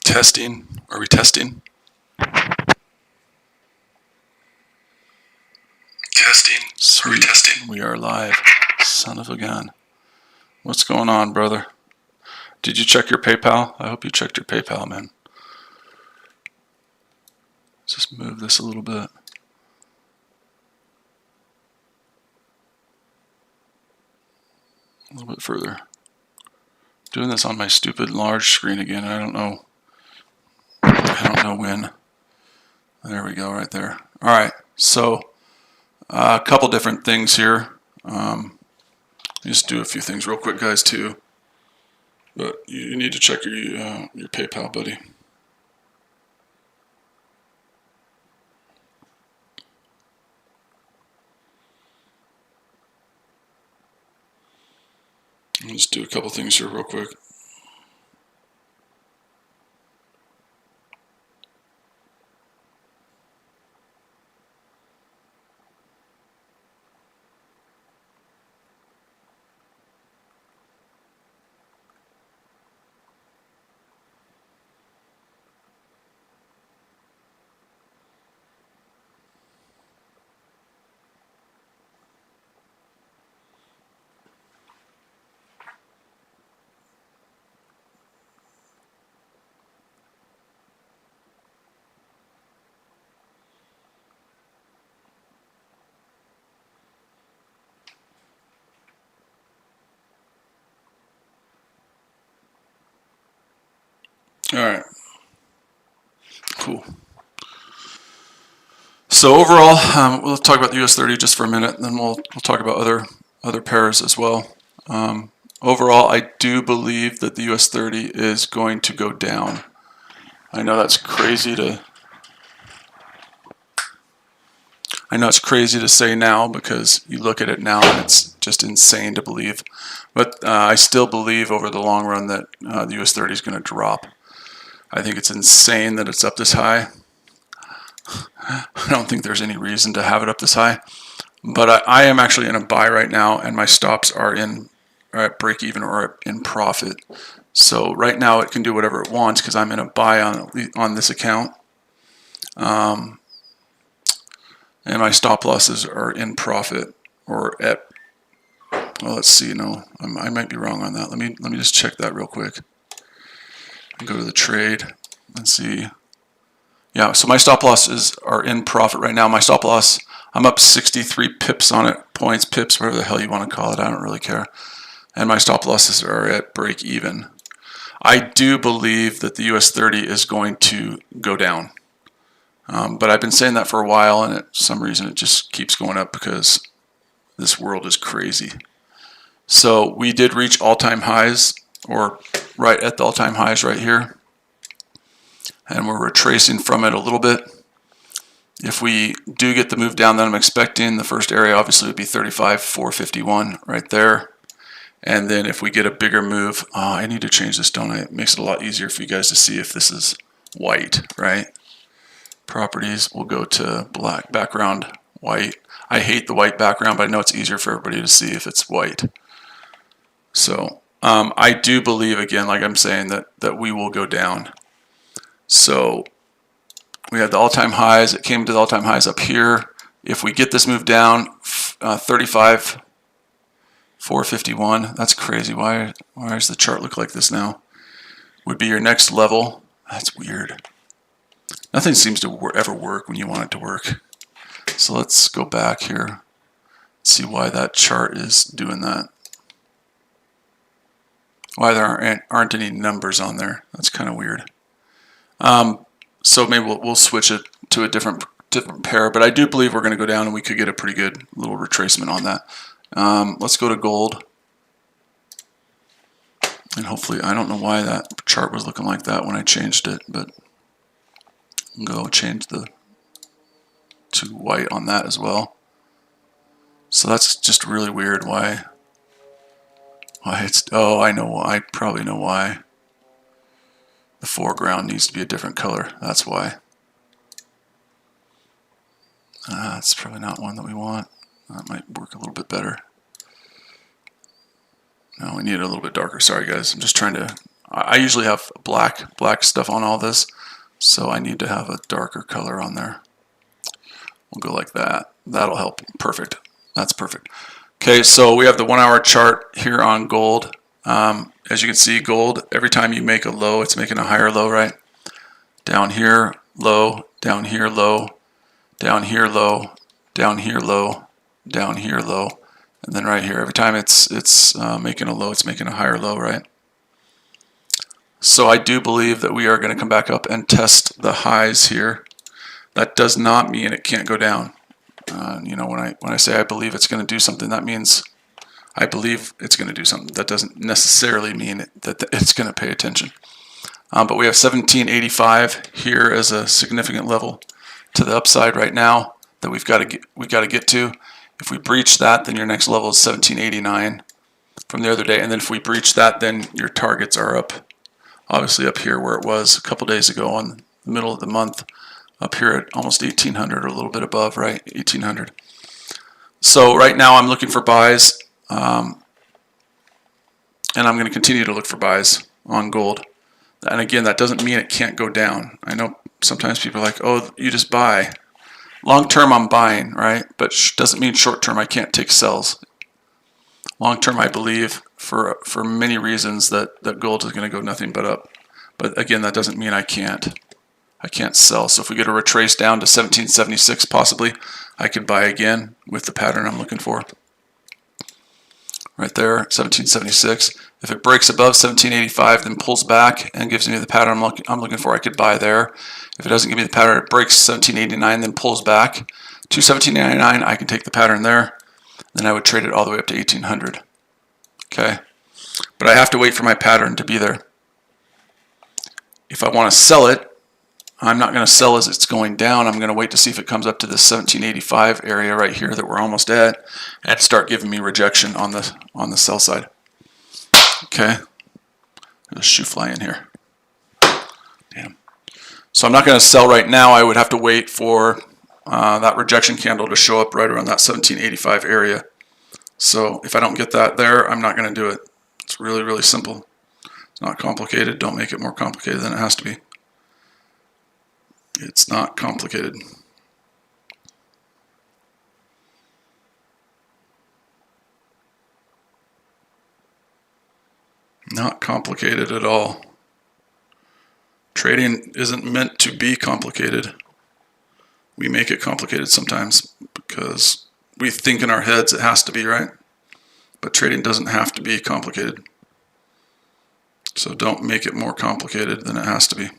Testing. Are we testing? Testing. Sweet. Are we testing? We are live. Son of a gun. What's going on, brother? Did you check your PayPal? I hope you checked your PayPal, man. Let's just move this a little bit. A little bit further. Doing this on my stupid large screen again. I don't know when. There we go, right there. All right, so a couple different things here. Just do a few things real quick, guys, too. But you need to check your PayPal, buddy. I'll just do a couple things here real quick. All right, cool. So overall, we'll talk about the US 30 just for a minute, and then we'll talk about other pairs as well. Overall, I do believe that the US 30 is going to go down. I know that's crazy to. I know it's crazy to say now because you look at it now and it's just insane to believe. But I still believe over the long run that the US 30 is going to drop. I think it's insane that it's up this high. I don't think there's any reason to have it up this high. But I am actually in a buy right now, and my stops are at break even or in profit. So right now it can do whatever it wants because I'm in a buy on this account. And my stop losses are in profit or at, well, let's see, no, I might be wrong on that. Let me just check that real quick. Go to the trade and see. Yeah, so my stop losses are in profit right now. My stop loss, I'm up 63 pips on it, points, pips, whatever the hell you want to call it. I don't really care. And my stop losses are at break even. I do believe that the US 30 is going to go down. But I've been saying that for a while, and for some reason it just keeps going up because this world is crazy. So we did reach all-time highs, or right at the all-time highs right here. And we're retracing from it a little bit. If we do get the move down that I'm expecting, the first area obviously would be 35,451 right there. And then if we get a bigger move, I need to change this, don't I? It makes it a lot easier for you guys to see if this is white, right? Properties, we'll go to black background, white. I hate the white background, but I know it's easier for everybody to see if it's white. So I do believe, again, like I'm saying, that we will go down. So we had the all-time highs. It came to the all-time highs up here. If we get this move down, 35,451. That's crazy. Why does the chart look like this now? Would be your next level. That's weird. Nothing seems to ever work when you want it to work. So let's go back here. See why that chart is doing that. Why there aren't any numbers on there. That's kind of weird. So maybe we'll switch it to a different pair. But I do believe we're going to go down, and we could get a pretty good little retracement on that. Let's go to gold. And hopefully, I don't know why that chart was looking like that when I changed it, but go change to white on that as well. So that's just really weird. Why it's, oh, I know, I probably know why. The foreground needs to be a different color. That's why. That's probably not one that we want. That might work a little bit better. No, we need it a little bit darker. Sorry, guys. I'm just trying to I usually have black stuff on all this, so I need to have a darker color on there. We'll go like that. That'll help. Perfect. That's perfect. Okay, so we have the 1 hour chart here on gold. As you can see, gold, every time you make a low, it's making a higher low, right? Down here, low, down here, low, down here, low, down here, low, down here, low, and then right here. Every time it's making a low, it's making a higher low, right? So I do believe that we are going to come back up and test the highs here. That does not mean it can't go down. You know, when I say I believe it's going to do something, that means I believe it's going to do something. That doesn't necessarily mean that it's going to pay attention. But we have 1785 here as a significant level to the upside right now that we've got to get to. If we breach that, then your next level is 1789 from the other day, and then if we breach that, then your targets are up, obviously up here where it was a couple days ago in the middle of the month, up here at almost 1800 or a little bit above, right? 1800. So right now I'm looking for buys. And I'm going to continue to look for buys on gold. And again, that doesn't mean it can't go down. I know sometimes people are like, oh, you just buy. Long term, I'm buying, right? But doesn't mean short term I can't take sells. Long term, I believe for many reasons that gold is going to go nothing but up. But again, that doesn't mean I can't sell. So if we get a retrace down to 1776 possibly, I could buy again with the pattern I'm looking for. Right there, 1776. If it breaks above 1785, then pulls back and gives me the pattern I'm looking for, I could buy there. If it doesn't give me the pattern, it breaks 1789, then pulls back to 1799, I can take the pattern there. Then I would trade it all the way up to 1800. Okay, but I have to wait for my pattern to be there. If I want to sell it, I'm not going to sell as it's going down. I'm going to wait to see if it comes up to this 1785 area right here that we're almost at, and start giving me rejection on the sell side. Okay, there's a shoe fly in here. Damn. So I'm not going to sell right now. I would have to wait for that rejection candle to show up right around that 1785 area. So if I don't get that there, I'm not going to do it. It's really, really simple. It's not complicated. Don't make it more complicated than it has to be. It's not complicated. Not complicated at all. Trading isn't meant to be complicated. We make it complicated sometimes because we think in our heads it has to be, right? But trading doesn't have to be complicated. So don't make it more complicated than it has to be.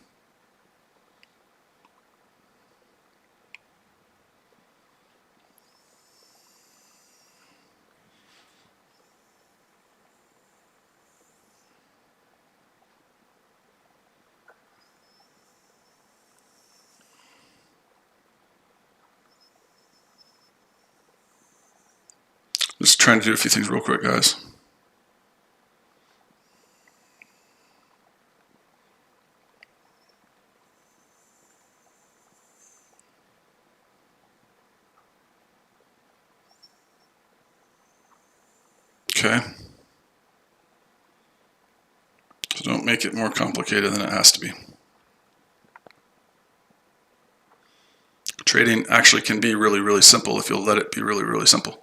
Just trying to do a few things real quick, guys. Okay. So don't make it more complicated than it has to be. Trading actually can be really, really simple if you'll let it be really, really simple.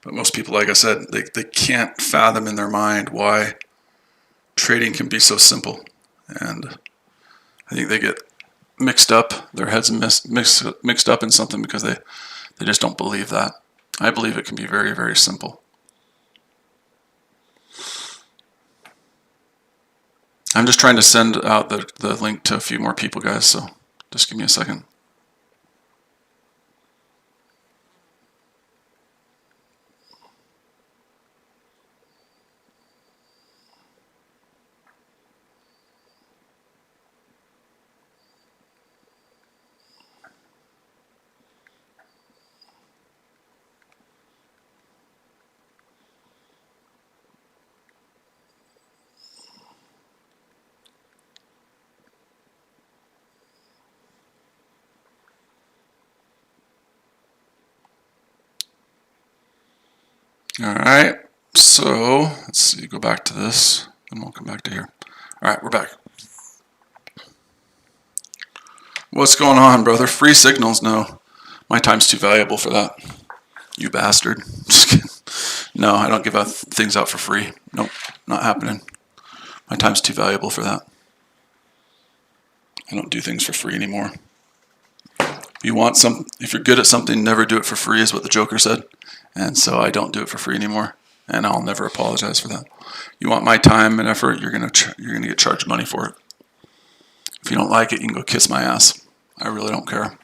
But most people, like I said, they can't fathom in their mind why trading can be so simple. And I think they get mixed up, their heads mixed up in something because they just don't believe that. I believe it can be very, very simple. I'm just trying to send out the link to a few more people, guys, so just give me a second. All right, so let's see, go back to this, and we'll come back to here. All right, we're back. What's going on, brother? Free signals? No. My time's too valuable for that. You bastard. Just kidding. No, I don't give out things out for free. Nope, not happening. My time's too valuable for that. I don't do things for free anymore. If you're good at something, never do it for free is what the Joker said. And so I don't do it for free anymore, and I'll never apologize for that. You want my time and effort, you're gonna get charged money for it. If you don't like it, you can go kiss my ass. I really don't care.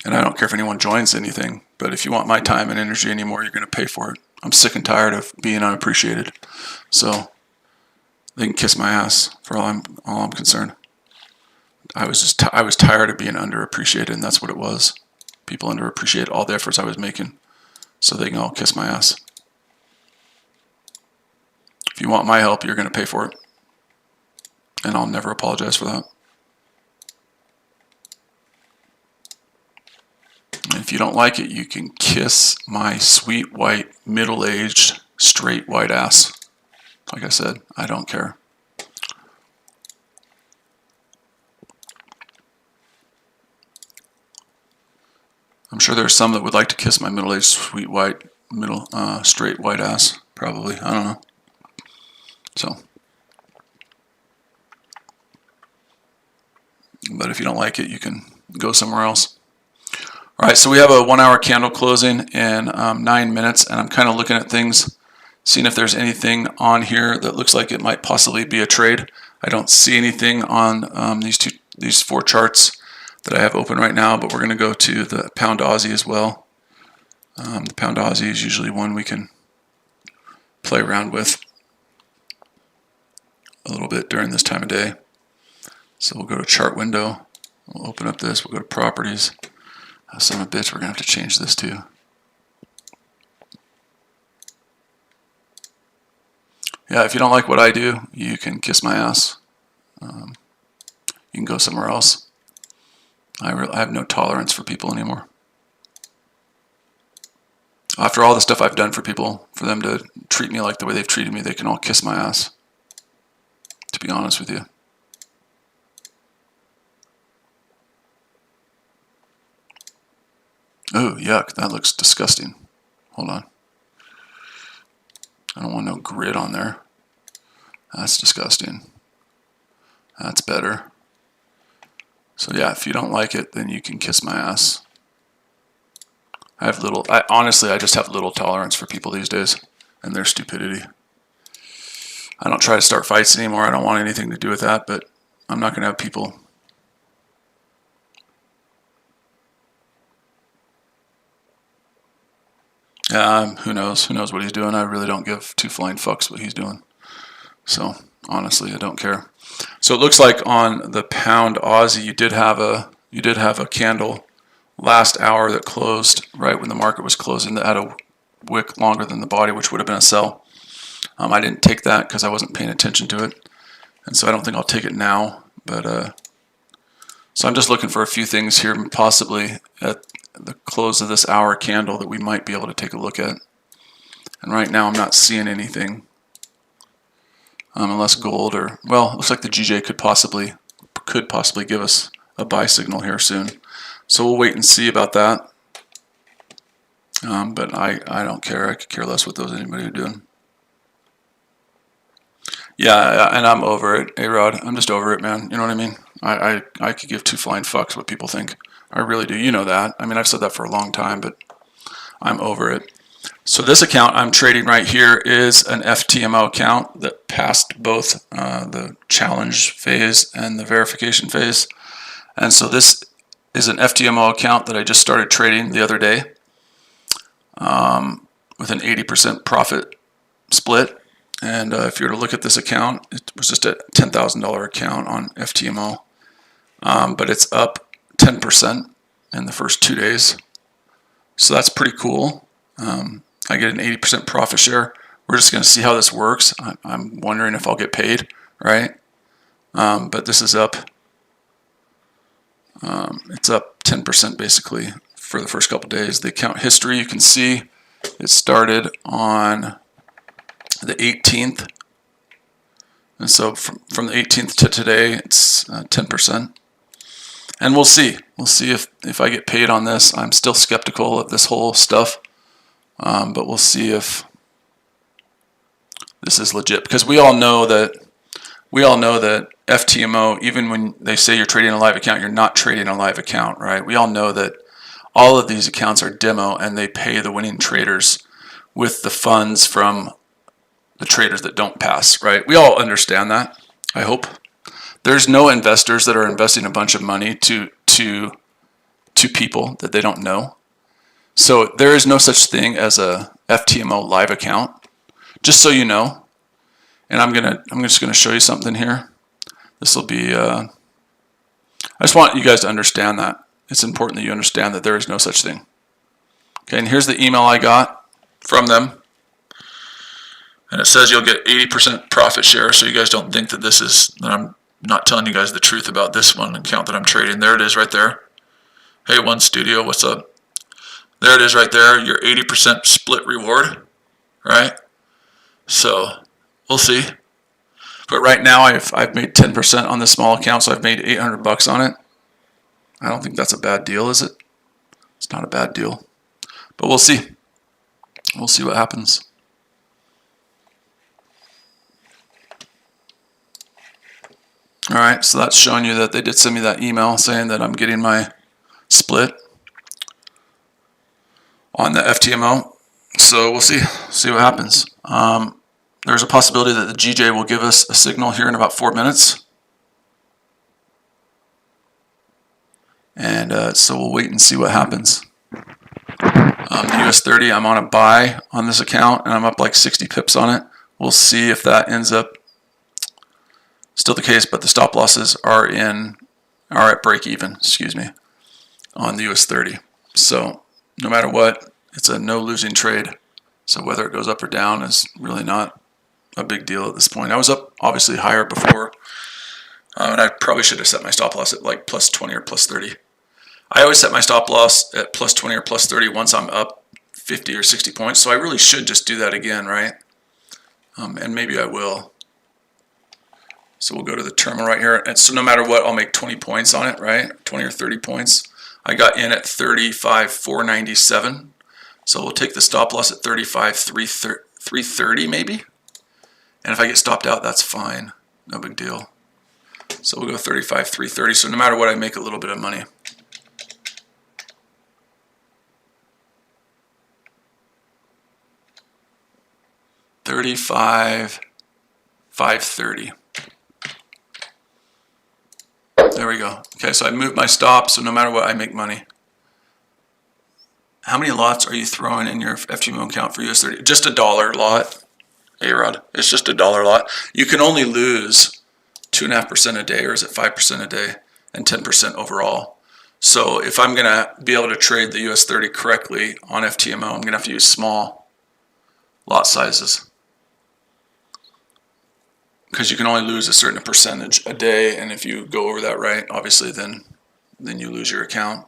And I don't care if anyone joins anything, but if you want my time and energy anymore, you're gonna pay for it. I'm sick and tired of being unappreciated. So they can kiss my ass for all I'm concerned. I was tired of being underappreciated, and that's what it was. People underappreciate all the efforts I was making, so they can all kiss my ass. If you want my help, you're going to pay for it, and I'll never apologize for that. And if you don't like it, you can kiss my sweet white, middle-aged, straight white ass. Like I said, I don't care. I'm sure there's some that would like to kiss my middle-aged, sweet white, straight white ass. Probably. I don't know. So, but if you don't like it, you can go somewhere else. All right, so we have a 1 hour candle closing in 9 minutes, and I'm kind of looking at things, seeing if there's anything on here that looks like it might possibly be a trade. I don't see anything on these 4 charts that I have open right now, but we're going to go to the pound Aussie as well. The pound Aussie is usually one we can play around with a little bit during this time of day. So we'll go to chart window, we'll open up this, we'll go to properties. Son of a bitch, we're going to have to change this too. Yeah, if you don't like what I do, you can kiss my ass. You can go somewhere else. I have no tolerance for people anymore. After all the stuff I've done for people, for them to treat me like the way they've treated me, they can all kiss my ass, to be honest with you. Oh, yuck, that looks disgusting. Hold on. I don't want no grid on there. That's disgusting. That's better. So yeah, if you don't like it, then you can kiss my ass. Honestly, I just have little tolerance for people these days and their stupidity. I don't try to start fights anymore. I don't want anything to do with that, but I'm not going to have people. Who knows? Who knows what he's doing? I really don't give 2 flying fucks what he's doing. So honestly, I don't care. So it looks like on the pound Aussie, you did have a candle last hour that closed right when the market was closing that had a wick longer than the body, which would have been a sell. I didn't take that because I wasn't paying attention to it, and so I don't think I'll take it now. But so I'm just looking for a few things here, possibly at the close of this hour candle that we might be able to take a look at. And right now I'm not seeing anything. Unless gold or, well, it looks like the GJ could possibly give us a buy signal here soon. So we'll wait and see about that. But I don't care. I could care less what anybody are doing. Yeah, and I'm over it, A-Rod. I'm just over it, man. You know what I mean? I could give 2 flying fucks what people think. I really do. You know that. I mean, I've said that for a long time, but I'm over it. So this account I'm trading right here is an FTMO account that passed both the challenge phase and the verification phase. And so this is an FTMO account that I just started trading the other day with an 80% profit split. And if you were to look at this account, it was just a $10,000 account on FTMO. But it's up 10% in the first 2 days. So that's pretty cool. I get an 80% profit share. We're just going to see how this works. I'm wondering if I'll get paid, right? But this is up. It's up 10% basically for the first couple days. The account history, you can see it started on the 18th And so from the 18th to today, it's 10%. And we'll see. We'll see if I get paid on this. I'm still skeptical of this whole stuff, but we'll see if this is legit, because we all know that FTMO, even when they say you're trading a live account, you're not trading a live account, right? We all know that all of these accounts are demo, and they pay the winning traders with the funds from the traders that don't pass, right? We all understand that, I hope. There's no investors that are investing a bunch of money to people that they don't know. So there is no such thing as a FTMO live account, just so you know. And I'm just gonna show you something here. This will be. I just want you guys to understand that it's important that you understand that there is no such thing. Okay, and here's the email I got from them, and it says you'll get 80% profit share. So you guys don't think that this is that I'm not telling you guys the truth about this one account that I'm trading. There it is right there. Hey, One Studio, what's up? There it is right there. Your 80% split reward, right? So we'll see. But right now I've made 10% on this small account, so I've made $800 on it. I don't think that's a bad deal, is it? It's not a bad deal. But we'll see. We'll see what happens. All right, so that's showing you that they did send me that email saying that I'm getting my split on the FTMO. So we'll see what happens. There's a possibility that the GJ will give us a signal here in about 4 minutes. And so we'll wait and see what happens. The US 30, I'm on a buy on this account, and I'm up like 60 pips on it. We'll see if that ends up still the case, but the stop losses are at break even, excuse me, on the US 30. So no matter what, it's a no losing trade. So whether it goes up or down is really not a big deal at this point. I was up obviously higher before, and I probably should have set my stop loss at like plus 20 or plus 30. I always set my stop loss at plus 20 or plus 30 once I'm up 50 or 60 points, so I really should just do that again, right? And maybe I will. So we'll go to the terminal right here, and so no matter what, I'll make 20 points on it, right? 20 or 30 points. I got in at 35,497, so we'll take the stop loss at 35,330 maybe. And if I get stopped out, that's fine, no big deal. So we'll go 35,330. So no matter what, I make a little bit of money. $35,530. There we go. Okay, so I moved my stop, so no matter what, I make money. How many lots are you throwing in your FTMO account for US 30? Just $1 lot. A-Rod, it's just $1 lot. You can only lose 2.5% a day, or is it 5% a day, and 10% overall. So if I'm gonna be able to trade the US 30 correctly on FTMO, I'm gonna have to use small lot sizes, because you can only lose a certain percentage a day, and if you go over that, right, obviously then you lose your account.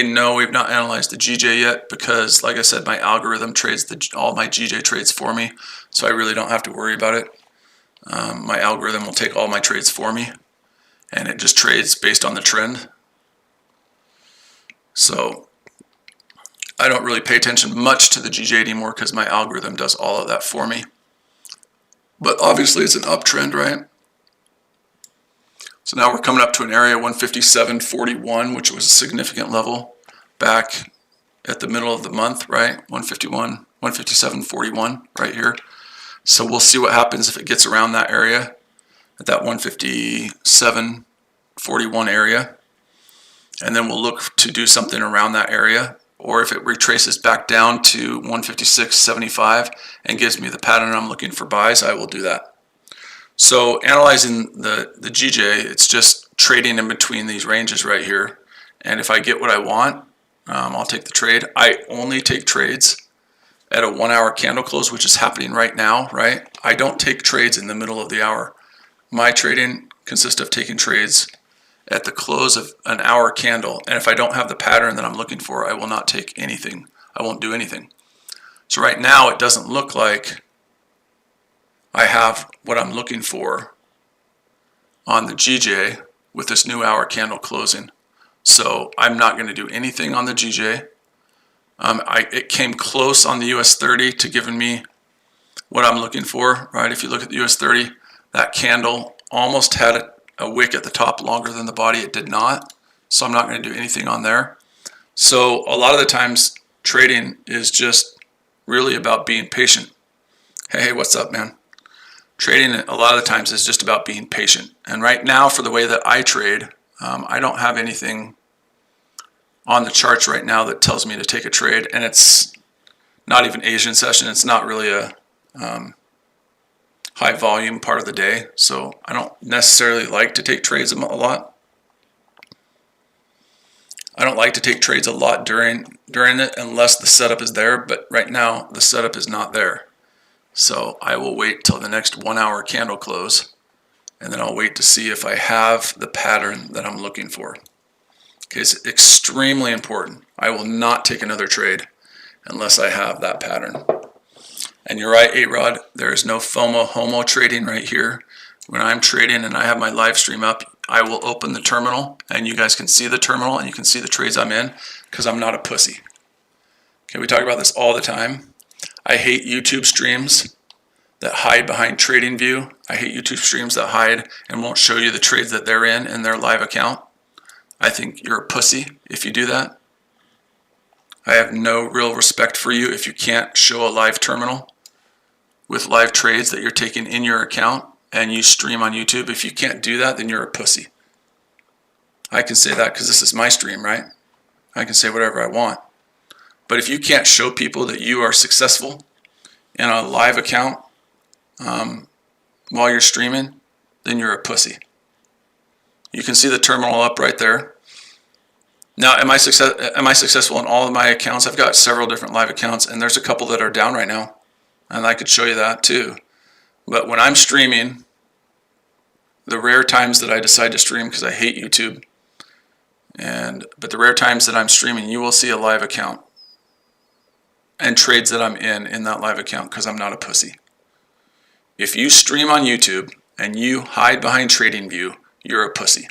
No, we've not analyzed the GJ yet, because like I said, my algorithm trades all my GJ trades for me, so I really don't have to worry about it. My algorithm will take all my trades for me, and it just trades based on the trend. So I don't really pay attention much to the GJ anymore, because my algorithm does all of that for me. But obviously it's an uptrend, right? So now we're coming up to an area 157.41, which was a significant level back at the middle of the month, right? 157.41 right here. So we'll see what happens if it gets around that area, at that 157.41 area. And then we'll look to do something around that area. Or if it retraces back down to 156.75 and gives me the pattern I'm looking for buys, I will do that. So analyzing the GJ, it's just trading in between these ranges right here. And if I get what I want, I'll take the trade. I only take trades at a 1 hour candle close, which is happening right now, right? I don't take trades in the middle of the hour. My trading consists of taking trades at the close of an hour candle. And if I don't have the pattern that I'm looking for, I will not take anything. I won't do anything. So right now it doesn't look like I have what I'm looking for on the GJ with this new hour candle closing. So I'm not going to do anything on the GJ. It came close on the US 30 to giving me what I'm looking for, right? If you look at the US 30, that candle almost had a wick at the top longer than the body. It did not. So I'm not going to do anything on there. So a lot of the times trading is just really about being patient. Hey, what's up, man? Trading a lot of the times is just about being patient. And right now, for the way that I trade, I don't have anything on the charts right now that tells me to take a trade. And it's not even Asian session. It's not really a high volume part of the day. So I don't necessarily like to take trades a lot. I don't like to take trades a lot during it unless the setup is there. But right now, the setup is not there. So I will wait till the next 1 hour candle close, and then I'll wait to see if I have the pattern that I'm looking for. Okay, it's extremely important. I will not take another trade unless I have that pattern. And you're right, A-Rod, there is no FOMO homo trading right here. When I'm trading and I have my live stream up, I will open the terminal, and you guys can see the terminal, and you can see the trades I'm in, because I'm not a pussy. Okay, we talk about this all the time. I hate YouTube streams that hide behind trading view. I hate YouTube streams that hide and won't show you the trades that they're in their live account. I think you're a pussy if you do that. I have no real respect for you if you can't show a live terminal with live trades that you're taking in your account and you stream on YouTube. If you can't do that, then you're a pussy. I can say that because this is my stream, right? I can say whatever I want. But if you can't show people that you are successful in a live account while you're streaming, then you're a pussy. You can see the terminal up right there. Now, am I successful in all of my accounts? I've got several different live accounts, and there's a couple that are down right now, and I could show you that too. But when I'm streaming, the rare times that I decide to stream, because I hate YouTube, but the rare times that I'm streaming, you will see a live account and trades that I'm in that live account, because I'm not a pussy. If you stream on YouTube and you hide behind TradingView, you're a pussy.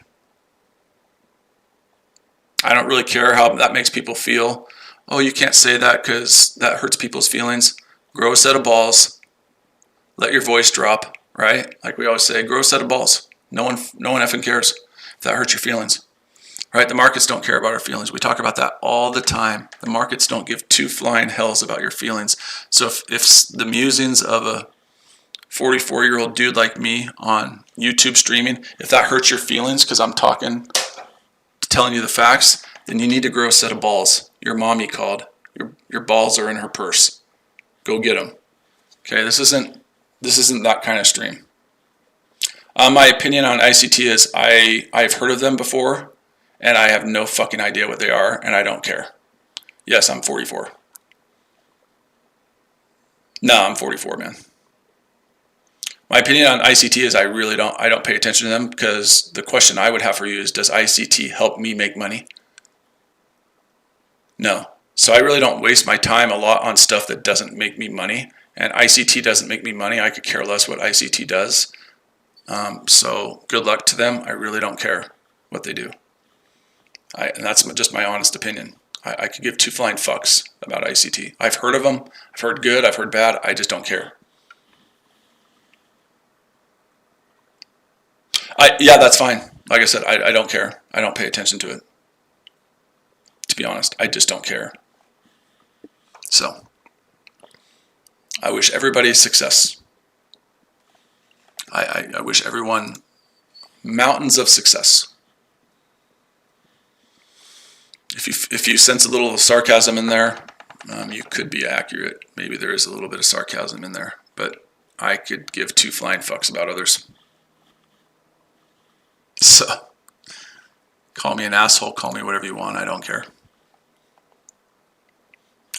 I don't really care how that makes people feel. Oh, you can't say that because that hurts people's feelings. Grow a set of balls. Let your voice drop, right? Like we always say, grow a set of balls. No one effing cares if that hurts your feelings. Right? The markets don't care about our feelings. We talk about that all the time. The markets don't give two flying hells about your feelings. So if the musings of a 44-year-old dude like me on YouTube streaming, if that hurts your feelings because I'm telling you the facts, then you need to grow a set of balls. Your mommy called. Your balls are in her purse. Go get them. Okay, this isn't that kind of stream. My opinion on ICT is I've heard of them before, and I have no fucking idea what they are, and I don't care. Yes, I'm 44. No, I'm 44, man. My opinion on ICT is I don't pay attention to them, because the question I would have for you is, does ICT help me make money? No. So I really don't waste my time a lot on stuff that doesn't make me money, and ICT doesn't make me money. I could care less what ICT does. So good luck to them. I really don't care what they do. And that's just my honest opinion. I could give two flying fucks about ICT. I've heard of them. I've heard good. I've heard bad. I just don't care. Yeah, that's fine. Like I said, I don't care. I don't pay attention to it. To be honest, I just don't care. So, I wish everybody success. I wish everyone mountains of success. If you sense a little sarcasm in there, you could be accurate. Maybe there is a little bit of sarcasm in there, but I could give two flying fucks about others. So, call me an asshole, call me whatever you want, I don't care.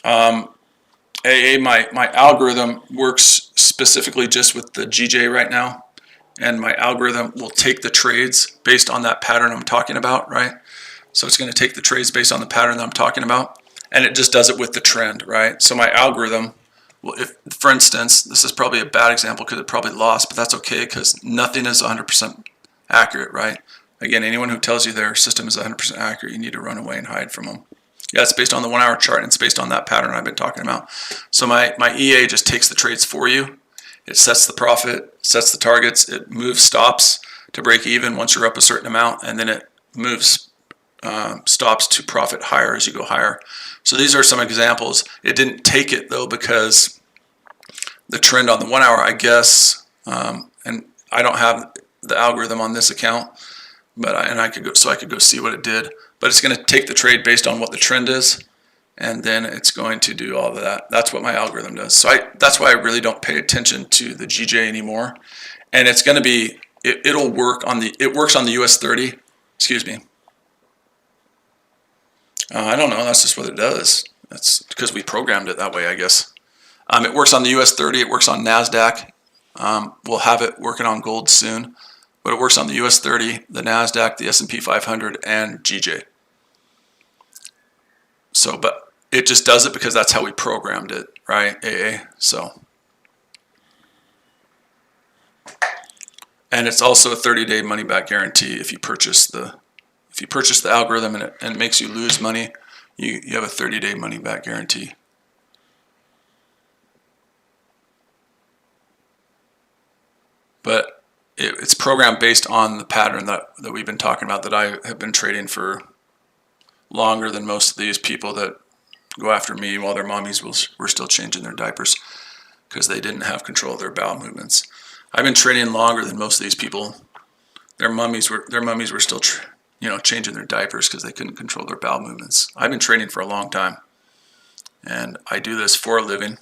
My algorithm works specifically just with the GJ right now, and my algorithm will take the trades based on that pattern I'm talking about, right? So it's going to take the trades based on the pattern that I'm talking about, and it just does it with the trend, right? So my algorithm Well, if, for instance, this is probably a bad example because it probably lost, but that's okay because nothing is 100% accurate, right? Again, anyone who tells you their system is 100% accurate, you need to run away and hide from them. Yeah, it's based on the 1 hour chart, and it's based on that pattern I've been talking about. So my EA just takes the trades for you. It sets the profit, sets the targets, it moves stops to break even once you're up a certain amount, and then it moves stops to profit higher as you go higher. So these are some examples. It didn't take it though because the trend on the 1 hour, I guess, and I don't have the algorithm on this account, but I could go see what it did. But it's going to take the trade based on what the trend is, and then it's going to do all of that. That's what my algorithm does. So that's why I really don't pay attention to the GJ anymore. And it's going to be, it'll work on it works on the US 30. Excuse me. I don't know. That's just what it does. That's because we programmed it that way, I guess. It works on the US 30. It works on NASDAQ. We'll have it working on gold soon. But it works on the US 30, the NASDAQ, the S&P 500, and GJ. So, but it just does it because that's how we programmed it, right, AA? So, and it's also a 30-day money-back guarantee if you purchase the algorithm and it makes you lose money, you have a 30-day money-back guarantee. But it's programmed based on the pattern that we've been talking about, that I have been trading for longer than most of these people that go after me while their mommies were still changing their diapers because they didn't have control of their bowel movements. I've been trading longer than most of these people. Their mummies were still changing their diapers because they couldn't control their bowel movements. I've been trading for a long time, and I do this for a living.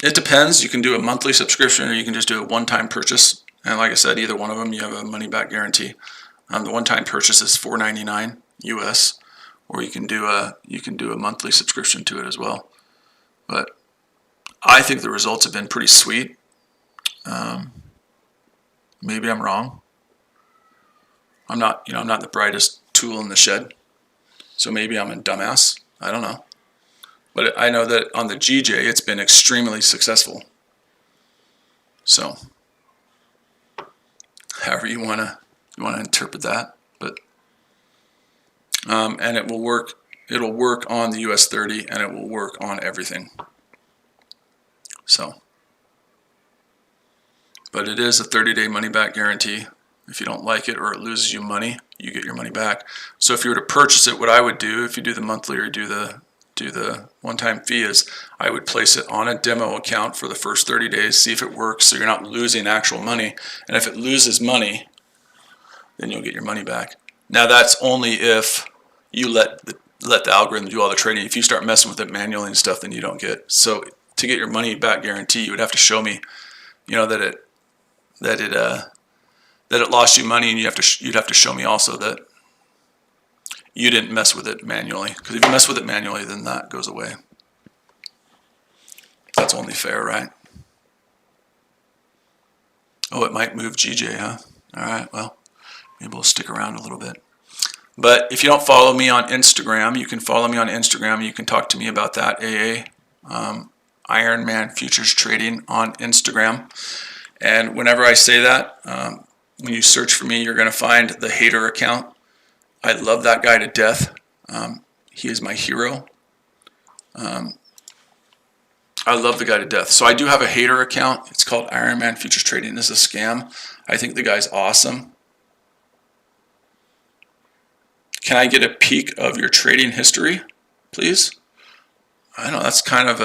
It depends. You can do a monthly subscription or you can just do a one-time purchase. And like I said, either one of them, you have a money-back guarantee. The one-time purchase is $4.99 US, or you can do a monthly subscription to it as well. But I think the results have been pretty sweet. Maybe I'm wrong. I'm not the brightest tool in the shed, so maybe I'm a dumbass. I don't know. But I know that on the GJ, it's been extremely successful. So, however you want to interpret that, but and it will work. It'll work on the US 30, and it will work on everything. So, but it is a 30-day money-back guarantee. If you don't like it or it loses you money, you get your money back. So if you were to purchase it, what I would do, if you do the monthly or do the one-time fee, is I would place it on a demo account for the first 30 days, see if it works, so you're not losing actual money. And if it loses money, then you'll get your money back. Now that's only if you let the algorithm do all the trading. If you start messing with it manually and stuff, then you don't get. So to get your money back guarantee, you would have to show me, that it lost you money, and you'd have to show me also that you didn't mess with it manually. Because if you mess with it manually, then that goes away. That's only fair, right? Oh, it might move GJ, huh? All right, well, maybe we'll stick around a little bit. But if you don't follow me on Instagram, you can follow me on Instagram. You can talk to me about that, AA, Ironman Futures Trading on Instagram. And whenever I say that, when you search for me, you're going to find the hater account. I love that guy to death. He is my hero. I love the guy to death. So I do have a hater account. It's called Ironman Futures Trading. This is a scam. I think the guy's awesome. Can I get a peek of your trading history, please? I know that's kind of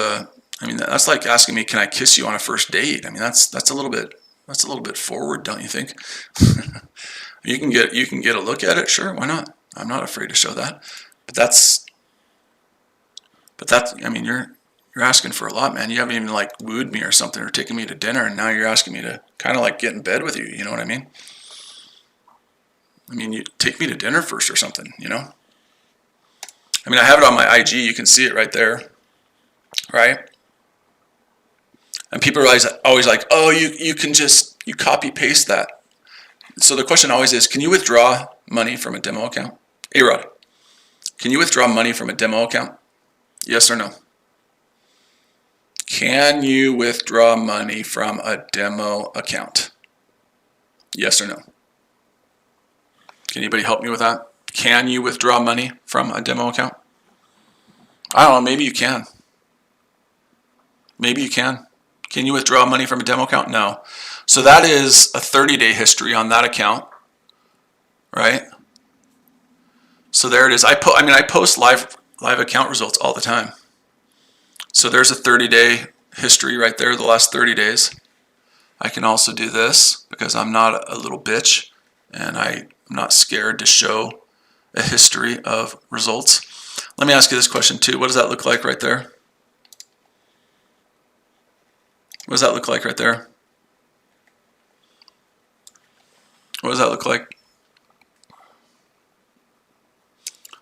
that's like asking me, can I kiss you on a first date? I mean, that's a little bit forward, don't you think? You can get a look at it, sure, why not? I'm not afraid to show that. But I mean, you're asking for a lot, man. You haven't even like wooed me or something or taken me to dinner, and now you're asking me to kind of like get in bed with you, you know what I mean? I mean, you take me to dinner first or something, I mean, I have it on my IG, you can see it right there, right? And people are always like, oh, you copy paste that. So the question always is, can you withdraw money from a demo account? A-Rod, can you withdraw money from a demo account? Yes or no? Can you withdraw money from a demo account? Yes or no? Can anybody help me with that? Can you withdraw money from a demo account? I don't know, maybe you can. Maybe you can. Can you withdraw money from a demo account? No. So that is a 30-day history on that account, right? So there it is. I post live account results all the time. So there's a 30-day history right there, the last 30 days. I can also do this because I'm not a little bitch and I'm not scared to show a history of results. Let me ask you this question too. What does that look like right there? What does that look like right there? What does that look like?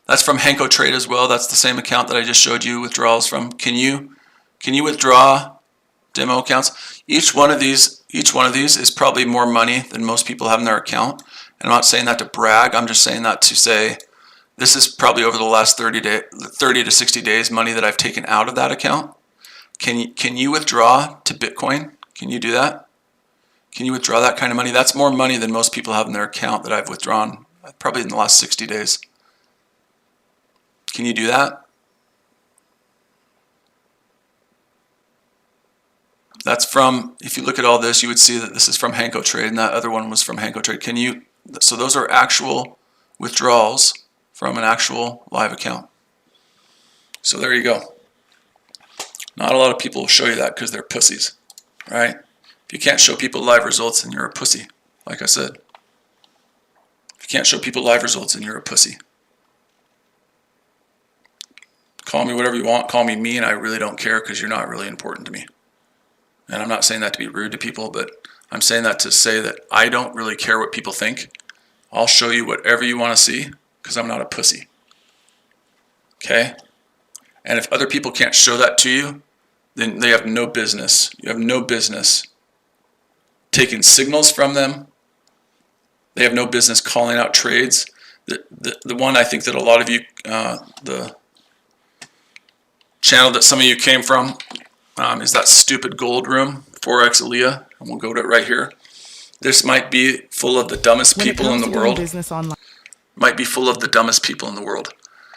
That's from Henko Trade as well. That's the same account that I just showed you withdrawals from. Can you withdraw demo accounts? Each one of these is probably more money than most people have in their account. And I'm not saying that to brag. I'm just saying that to say this is probably over the last 30 to 60 days money that I've taken out of that account. Can you withdraw to Bitcoin? Can you do that? Can you withdraw that kind of money? That's more money than most people have in their account that I've withdrawn probably in the last 60 days. Can you do that? That's from, if you look at all this, you would see that this is from Henko Trade and that other one was from Henko Trade. So those are actual withdrawals from an actual live account. So there you go. Not a lot of people will show you that because they're pussies, right? If you can't show people live results, then you're a pussy, like I said. If you can't show people live results, then you're a pussy. Call me whatever you want. Call me mean. I really don't care because you're not really important to me. And I'm not saying that to be rude to people, but I'm saying that to say that I don't really care what people think. I'll show you whatever you want to see because I'm not a pussy. Okay? And if other people can't show that to you, then they have no business. You have no business taking signals from them. They have no business calling out trades. The one I think that a lot of you, the channel that some of you came from, is that stupid gold room, Forex Aaliyah, and we'll go to it right here. This might be full of the dumbest people in the world. Might be full of the dumbest people in the world.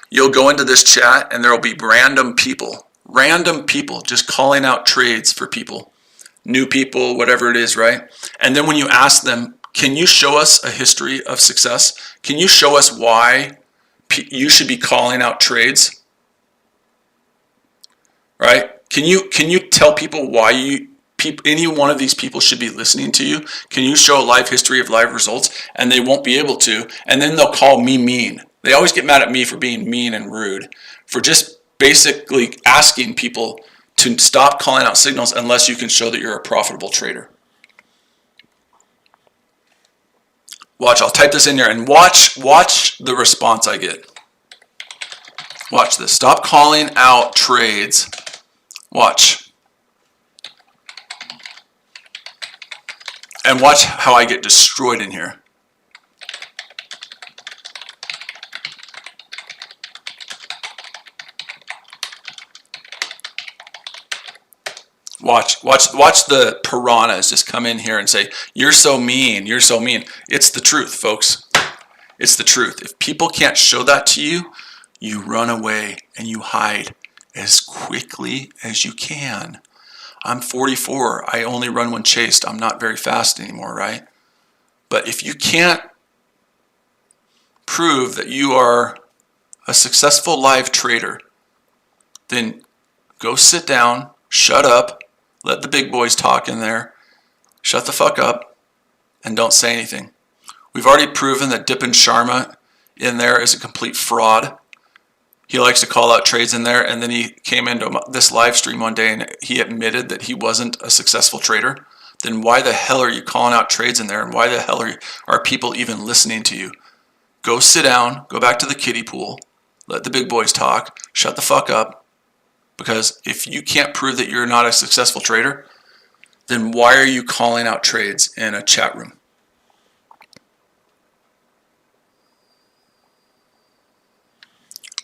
You'll go into this chat and there will be random people just calling out trades for people, new people, whatever it is, right? And then when you ask them, can you show us a history of success? Can you show us why you should be calling out trades? Right? Can you tell people why any one of these people should be listening to you? Can you show a live history of live results? And they won't be able to. And then they'll call me mean. They always get mad at me for being mean and rude, for just basically asking people to stop calling out signals unless you can show that you're a profitable trader. Watch, I'll type this in there and watch the response I get. Watch this. Stop calling out trades. Watch. And watch how I get destroyed in here. Watch the piranhas just come in here and say, you're so mean, you're so mean. It's the truth, folks. It's the truth. If people can't show that to you, you run away and you hide as quickly as you can. I'm 44. I only run when chased. I'm not very fast anymore, right? But if you can't prove that you are a successful live trader, then go sit down, shut up, let the big boys talk in there, shut the fuck up, and don't say anything. We've already proven that Dipin Sharma in there is a complete fraud. He likes to call out trades in there, and then he came into this live stream one day and he admitted that he wasn't a successful trader. Then why the hell are you calling out trades in there, and why the hell are people even listening to you? Go sit down, go back to the kiddie pool, let the big boys talk, shut the fuck up, because if you can't prove that you're not a successful trader, then why are you calling out trades in a chat room?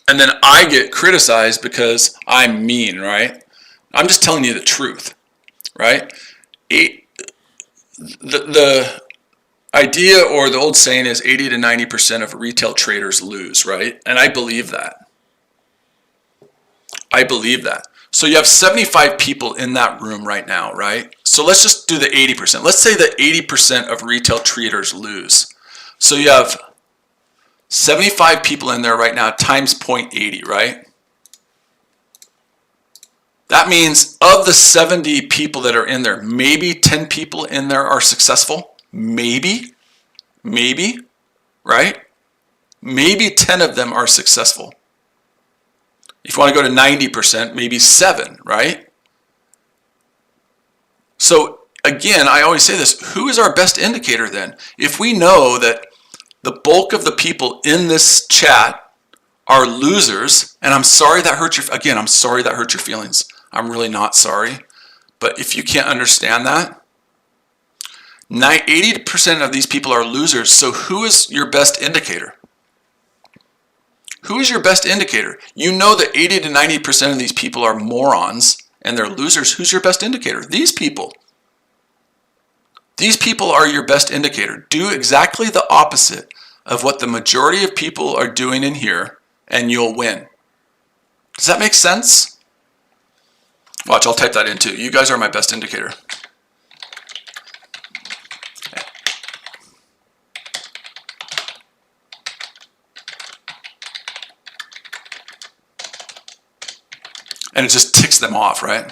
And then I get criticized because I'm mean, right? I'm just telling you the truth, right? The idea or the old saying is 80 to 90% of retail traders lose, right? And I believe that. I believe that. So you have 75 people in that room right now, right? So let's just do the 80%. Let's say that 80% of retail traders lose. So you have 75 people in there right now times 0.80, right? That means of the 70 people that are in there, maybe 10 people in there are successful. Maybe, right? Maybe 10 of them are successful. If you want to go to 90%, maybe 7, right? So again, I always say this, who is our best indicator then? If we know that the bulk of the people in this chat are losers, and I'm sorry that hurt your, again, I'm sorry that hurt your feelings. I'm really not sorry. But if you can't understand that, 80% of these people are losers. So who is your best indicator? Who is your best indicator? You know that 80 to 90% of these people are morons and they're losers. Who's your best indicator? These people. These people are your best indicator. Do exactly the opposite of what the majority of people are doing in here and you'll win. Does that make sense? Watch, I'll type that in too. You guys are my best indicator. And it just ticks them off, right?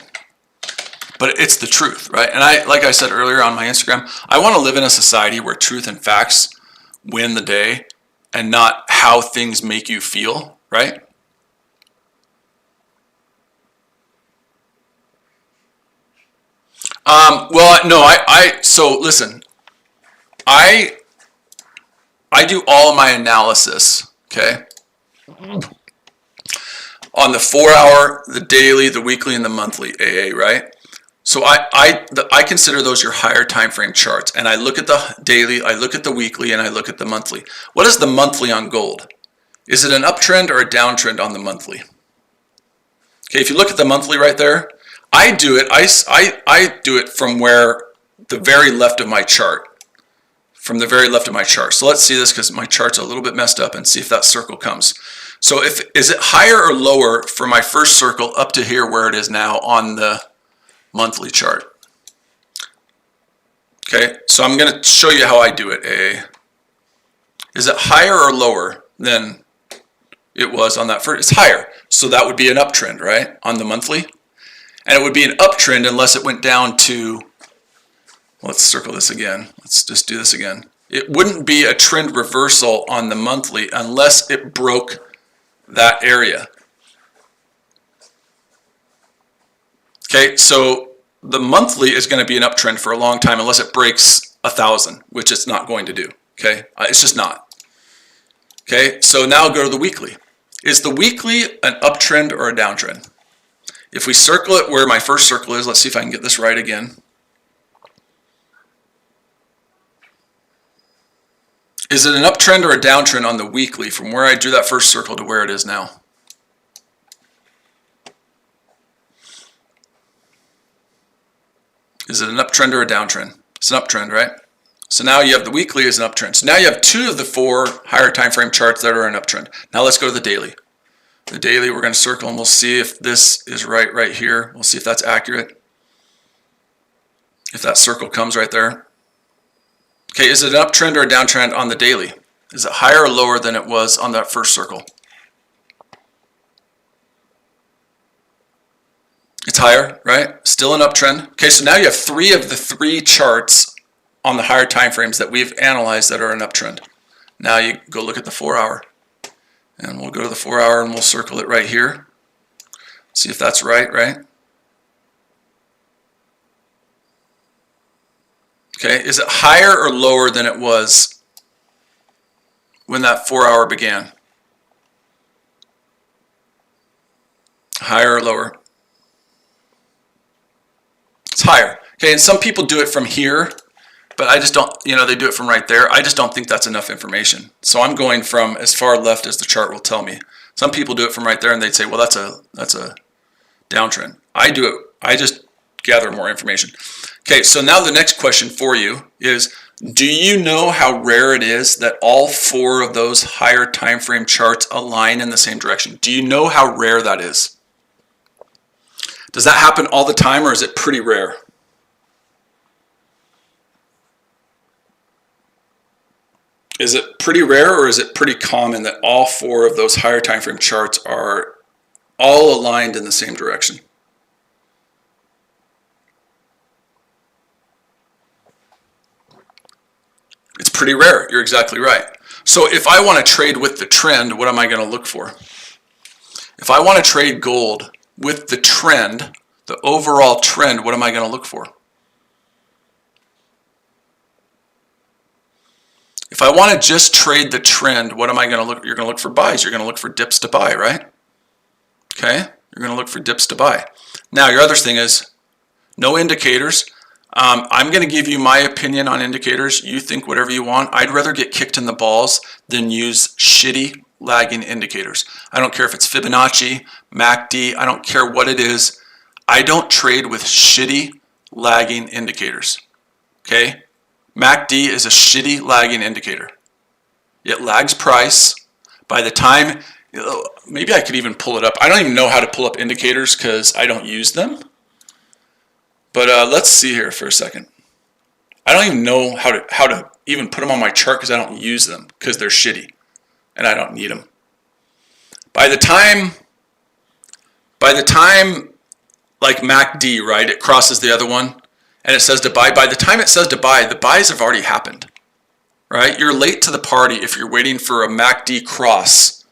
But it's the truth, right? And like I said earlier on my Instagram, I want to live in a society where truth and facts win the day and not how things make you feel, right? Well, no, so listen, I do all of my analysis, okay? On the 4-hour, the daily, the weekly, and the monthly AA, right? So I consider those your higher time frame charts. And I look at the daily, I look at the weekly, and I look at the monthly. What is the monthly on gold? Is it an uptrend or a downtrend on the monthly? Okay, if you look at the monthly right there, I do it from where the very left of my chart. From the very left of my chart. So let's see this because my chart's a little bit messed up and see if that circle comes. So is it higher or lower for my first circle up to here where it is now on the monthly chart? Okay, so I'm going to show you how I do it, AA. Is it higher or lower than it was on that first? It's higher. So that would be an uptrend, right, on the monthly? And it would be an uptrend unless it went down to, let's circle this again. Let's just do this again. It wouldn't be a trend reversal on the monthly unless it broke that area. Okay, so the monthly is going to be an uptrend for a long time unless it breaks 1,000, which it's not going to do. Okay, it's just not. Okay, so now go to the weekly. Is the weekly an uptrend or a downtrend? If we circle it where my first circle is, let's see if I can get this right again. Is it an uptrend or a downtrend on the weekly from where I drew that first circle to where it is now? Is it an uptrend or a downtrend? It's an uptrend, right? So now you have the weekly as an uptrend. So now you have 2 of the 4 higher time frame charts that are an uptrend. Now let's go to the daily. The daily we're going to circle and we'll see if this is right here. We'll see if that's accurate. If that circle comes right there. Okay, is it an uptrend or a downtrend on the daily? Is it higher or lower than it was on that first circle? It's higher, right? Still an uptrend. Okay, so now you have 3 of the 3 charts on the higher time frames that we've analyzed that are an uptrend. Now you go look at the 4-hour. And we'll go to the 4-hour and we'll circle it right here. See if that's right? Okay, is it higher or lower than it was when that 4-hour began? Higher or lower? It's higher. Okay, and some people do it from here, but I just don't, they do it from right there. I just don't think that's enough information. So I'm going from as far left as the chart will tell me. Some people do it from right there and they'd say, well, that's a downtrend. I do it I just gather more information. Okay, so now the next question for you is, do you know how rare it is that all 4 of those higher time frame charts align in the same direction? Do you know how rare that is? Does that happen all the time, or is it pretty rare? Is it pretty rare, or is it pretty common that all 4 of those higher time frame charts are all aligned in the same direction? It's pretty rare. You're exactly right. So if I want to trade with the trend, what am I going to look for? If I want to trade gold with the trend, the overall trend, what am I going to look for? If I want to just trade the trend, what am I going to look? You're going to look for buys. You're going to look for dips to buy, right? Okay, you're going to look for dips to buy. Now, your other thing is no indicators. I'm going to give you my opinion on indicators. You think whatever you want. I'd rather get kicked in the balls than use shitty lagging indicators. I don't care if it's Fibonacci, MACD, I don't care what it is. I don't trade with shitty lagging indicators. Okay? MACD is a shitty lagging indicator. It lags price. By the time, maybe I could even pull it up. I don't even know how to pull up indicators because I don't use them. But let's see here for a second. I don't even know how to even put them on my chart because I don't use them because they're shitty and I don't need them. By the time like MACD, right, it crosses the other one and it says to buy. By the time it says to buy, the buys have already happened, right? You're late to the party if you're waiting for a MACD cross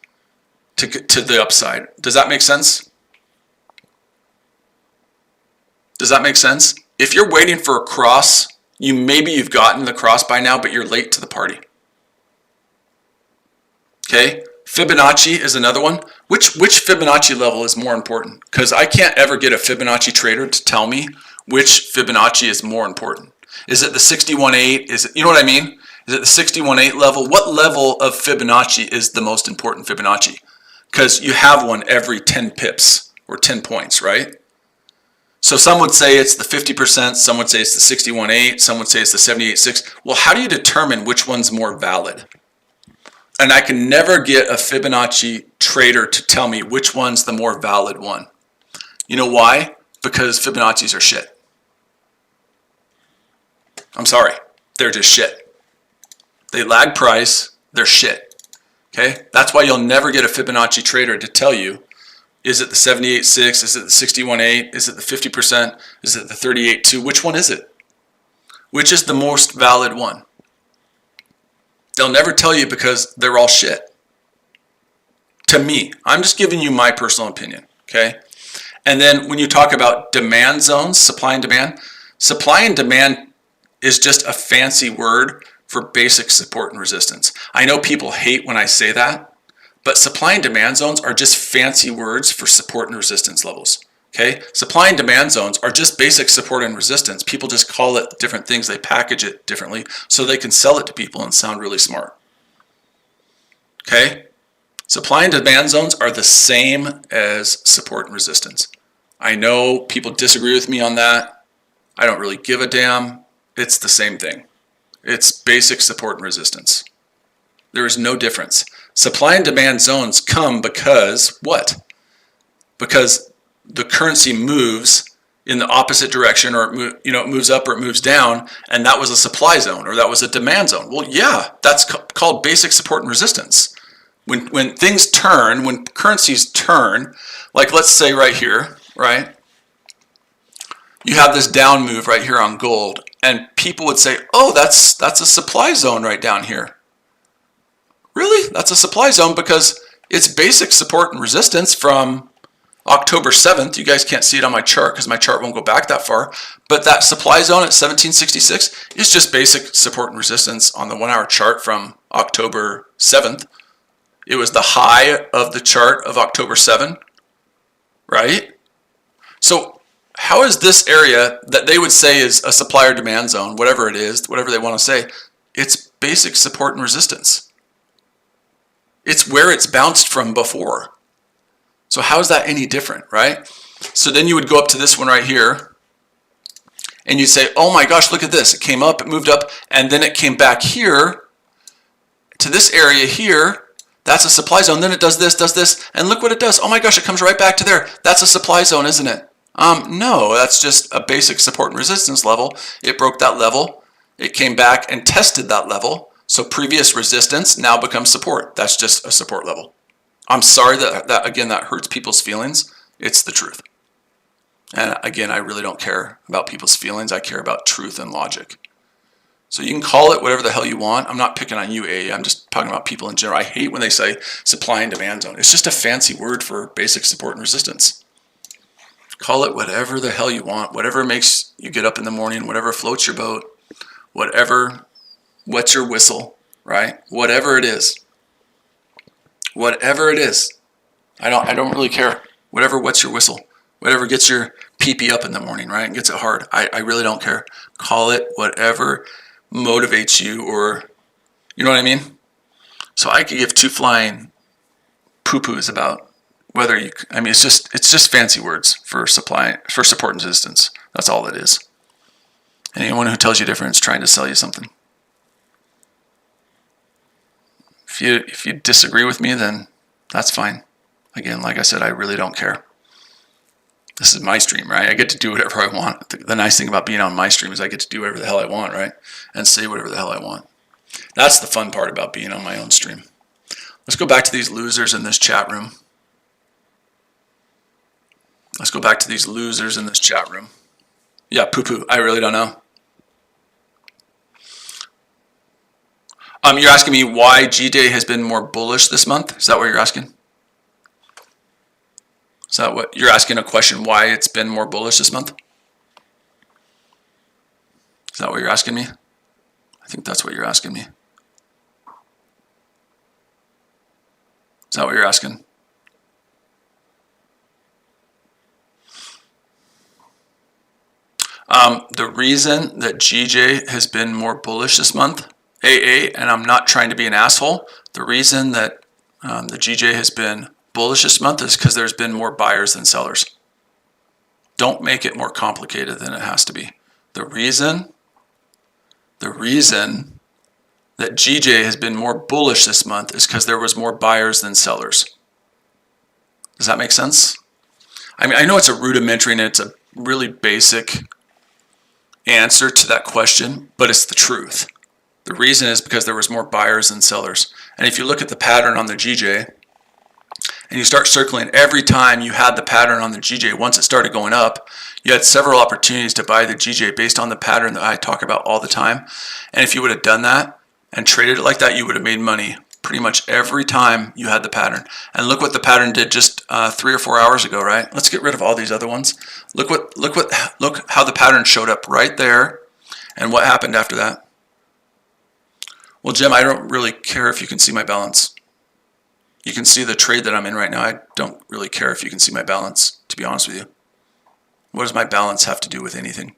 to the upside. Does that make sense? Does that make sense? If you're waiting for a cross, maybe you've gotten the cross by now, but you're late to the party. Okay, Fibonacci is another one. Which Fibonacci level is more important? Because I can't ever get a Fibonacci trader to tell me which Fibonacci is more important. Is it the 61.8? Is it, you know what I mean? Is it the 61.8 level? What level of Fibonacci is the most important Fibonacci? Because you have one every 10 pips or 10 points, right? So some would say it's the 50%, some would say it's the 61.8, some would say it's the 78.6. Well, how do you determine which one's more valid? And I can never get a Fibonacci trader to tell me which one's the more valid one. You know why? Because Fibonacci's are shit. I'm sorry, they're just shit. They lag price, they're shit. Okay? That's why you'll never get a Fibonacci trader to tell you, is it the 78.6? Is it the 61.8? Is it the 50%? Is it the 38.2? Which one is it? Which is the most valid one? They'll never tell you because they're all shit. To me, I'm just giving you my personal opinion, okay? And then when you talk about demand zones, supply and demand is just a fancy word for basic support and resistance. I know people hate when I say that, but supply and demand zones are just fancy words for support and resistance levels. Okay? Supply and demand zones are just basic support and resistance. People just call it different things. They package it differently so they can sell it to people and sound really smart. Okay? Supply and demand zones are the same as support and resistance. I know people disagree with me on that. I don't really give a damn. It's the same thing. It's basic support and resistance. There is no difference. Supply and demand zones come because what? Because the currency moves in the opposite direction, or it moves up or it moves down, and that was a supply zone or that was a demand zone. Well, yeah, that's called basic support and resistance. When things turn, when currencies turn, like let's say right here, right? You have this down move right here on gold, and people would say, "Oh, that's a supply zone right down here." Really? That's a supply zone because it's basic support and resistance from October 7th. You guys can't see it on my chart because my chart won't go back that far. But that supply zone at 1766 is just basic support and resistance on the 1 hour chart from October 7th. It was the high of the chart of October 7, right? So how is this area that they would say is a supply or demand zone, whatever it is, whatever they want to say, it's basic support and resistance. It's where it's bounced from before. So how is that any different, right? So then you would go up to this one right here, and you'd say, oh my gosh, look at this. It came up, it moved up, and then it came back here to this area here. That's a supply zone. Then it does this, and look what it does. Oh my gosh, it comes right back to there. That's a supply zone, isn't it? No, that's just a basic support and resistance level. It broke that level. It came back and tested that level. So previous resistance now becomes support. That's just a support level. I'm sorry that again, that hurts people's feelings. It's the truth. And again, I really don't care about people's feelings. I care about truth and logic. So you can call it whatever the hell you want. I'm not picking on you, A. I'm just talking about people in general. I hate when they say supply and demand zone. It's just a fancy word for basic support and resistance. Call it whatever the hell you want, whatever makes you get up in the morning, whatever floats your boat, whatever wets your whistle, right? Whatever it is. Whatever it is. I don't really care. Whatever wets your whistle. Whatever gets your pee-pee up in the morning, right? And gets it hard. I really don't care. Call it whatever motivates you, or you know what I mean? So I could give two flying poo-poos about whether you, I mean, it's just fancy words for support and resistance. That's all it is. Anyone who tells you different is trying to sell you something. If you disagree with me, then that's fine. Again, like I said, I really don't care. This is my stream, right? I get to do whatever I want. The nice thing about being on my stream is I get to do whatever the hell I want, right? And say whatever the hell I want. That's the fun part about being on my own stream. Let's go back to these losers in this chat room. Let's go back to these losers in this chat room. Yeah, poo-poo. I really don't know. You're asking me why GJ has been more bullish this month? Is that what you're asking? Is that what you're asking, a question why it's been more bullish this month? Is that what you're asking me? I think that's what you're asking me. Is that what you're asking? The reason that GJ has been more bullish this month, AA, and I'm not trying to be an asshole, the reason that the GJ has been bullish this month is because there's been more buyers than sellers. Don't make it more complicated than it has to be. The reason that GJ has been more bullish this month is because there was more buyers than sellers. Does that make sense? I mean, I know it's a rudimentary and it's a really basic answer to that question, but it's the truth. The reason is because there was more buyers than sellers. And if you look at the pattern on the GJ, and you start circling every time you had the pattern on the GJ, once it started going up, you had several opportunities to buy the GJ based on the pattern that I talk about all the time. And if you would have done that and traded it like that, you would have made money pretty much every time you had the pattern. And look what the pattern did just 3 or 4 hours ago, right? Let's get rid of all these other ones. Look how the pattern showed up right there, and what happened after that. Well, Jim, I don't really care if you can see my balance. You can see the trade that I'm in right now. I don't really care if you can see my balance, to be honest with you. What does my balance have to do with anything?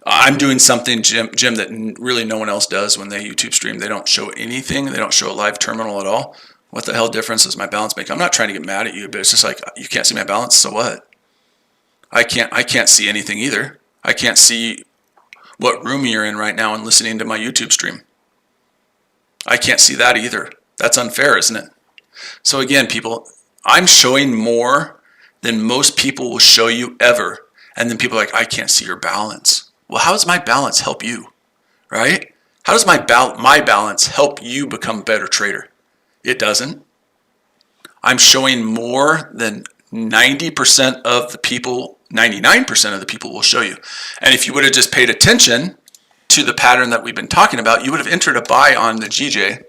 I'm doing something, Jim, that really no one else does when they YouTube stream. They don't show anything. They don't show a live terminal at all. What the hell difference does my balance make? I'm not trying to get mad at you, but it's just like, you can't see my balance, so what? I can't see anything either. I can't see what room you're in right now and listening to my YouTube stream. I can't see that either. That's unfair, isn't it? So again, people, I'm showing more than most people will show you ever. And then people are like, I can't see your balance. Well, how does my balance help you, right? How does my balance help you become a better trader? It doesn't. I'm showing more than 90% of the people, 99% of the people will show you. And if you would have just paid attention to the pattern that we've been talking about, you would have entered a buy on the GJ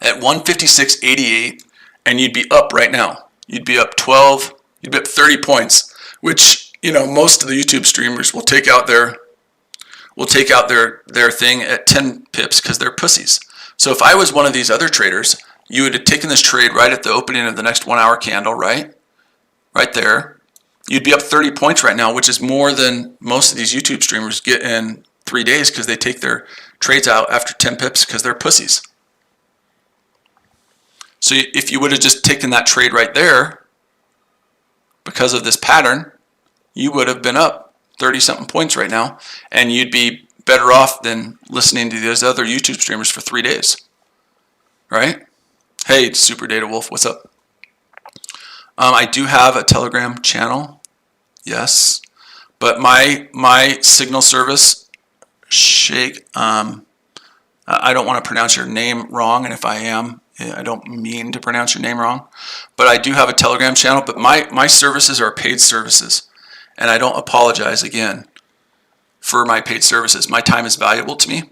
at 156.88, and you'd be up right now. You'd be up 12, you'd be up 30 points, which, you know, most of the YouTube streamers will take out their thing at 10 pips because they're pussies. So if I was one of these other traders, you would have taken this trade right at the opening of the next 1 hour candle, right? Right there. You'd be up 30 points right now, which is more than most of these YouTube streamers get in 3 days because they take their trades out after 10 pips because they're pussies. So if you would have just taken that trade right there, because of this pattern, you would have been up 30-something points right now, and you'd be better off than listening to those other YouTube streamers for 3 days, right? Hey, Super Data Wolf, what's up? I do have a Telegram channel, yes, but my signal service, Shake, I don't want to pronounce your name wrong, and if I am, I don't mean to pronounce your name wrong, but I do have a Telegram channel, but my services are paid services, and I don't apologize again for my paid services. My time is valuable to me.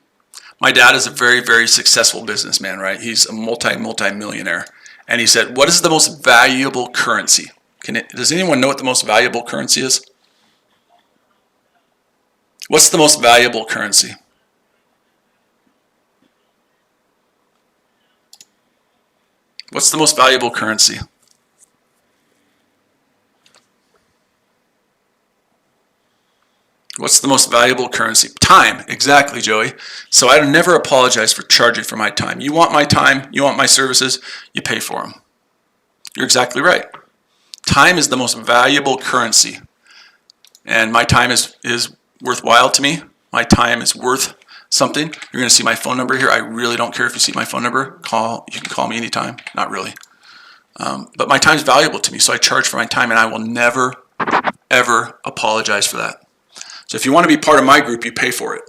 My dad is a very, very successful businessman, right? He's a multi-millionaire, and he said, what is the most valuable currency? Does anyone know what the most valuable currency is? What's the most valuable currency? What's the most valuable currency? What's the most valuable currency? Time, exactly, Joey. So I never apologize for charging for my time. You want my time, you want my services, you pay for them. You're exactly right. Time is the most valuable currency. And my time is worthwhile to me. My time is worth something. You're going to see my phone number here. I really don't care if you see my phone number. You can call me anytime. Not really. But my time is valuable to me, so I charge for my time, and I will never, ever apologize for that. So if you want to be part of my group, you pay for it.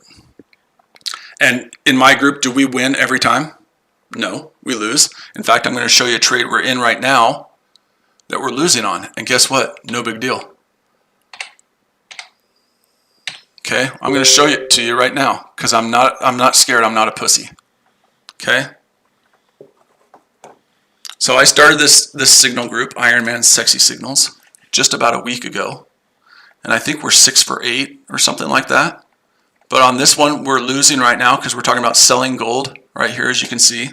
And in my group, do we win every time? No, we lose. In fact, I'm going to show you a trade we're in right now that we're losing on. And guess what? No big deal. Okay, I'm going to show it to you right now because I'm not scared. I'm not a pussy. Okay. So I started this signal group, Iron Man Sexy Signals, just about a week ago, and I think we're 6 for 8 or something like that. But on this one, we're losing right now because we're talking about selling gold right here, as you can see,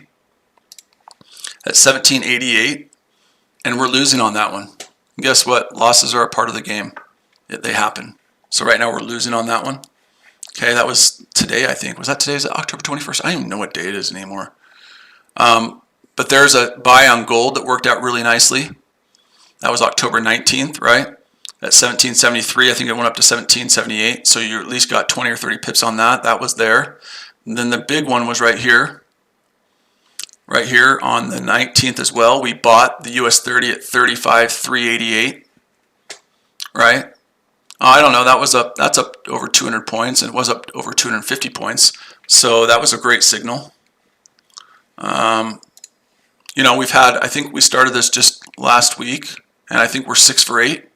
at 1788, and we're losing on that one. And guess what? Losses are a part of the game. They happen. So right now we're losing on that one. Okay, that was today, I think. Was that today? Is it October 21st? I don't even know what day it is anymore. But there's a buy on gold that worked out really nicely. That was October 19th, right? At 1773, I think it went up to 1778. So you at least got 20 or 30 pips on that. That was there. And then the big one was right here. Right here on the 19th as well. We bought the US 30 at 35,388. Right? I don't know, that's up over 200 points, and it was up over 250 points. So that was a great signal. You know, I think we started this just last week, and I think we're 6 for 8,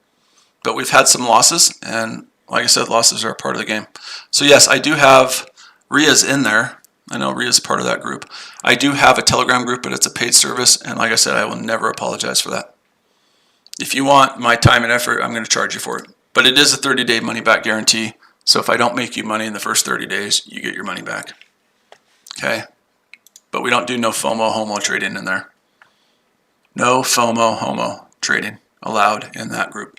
but we've had some losses, and like I said, losses are a part of the game. So yes, I do have, Ria's in there. I know Ria's part of that group. I do have a Telegram group, but it's a paid service, and like I said, I will never apologize for that. If you want my time and effort, I'm going to charge you for it. But it is a 30-day money-back guarantee, so if I don't make you money in the first 30 days, you get your money back. Okay? But we don't do no FOMO, homo trading in there. No FOMO, homo trading allowed in that group.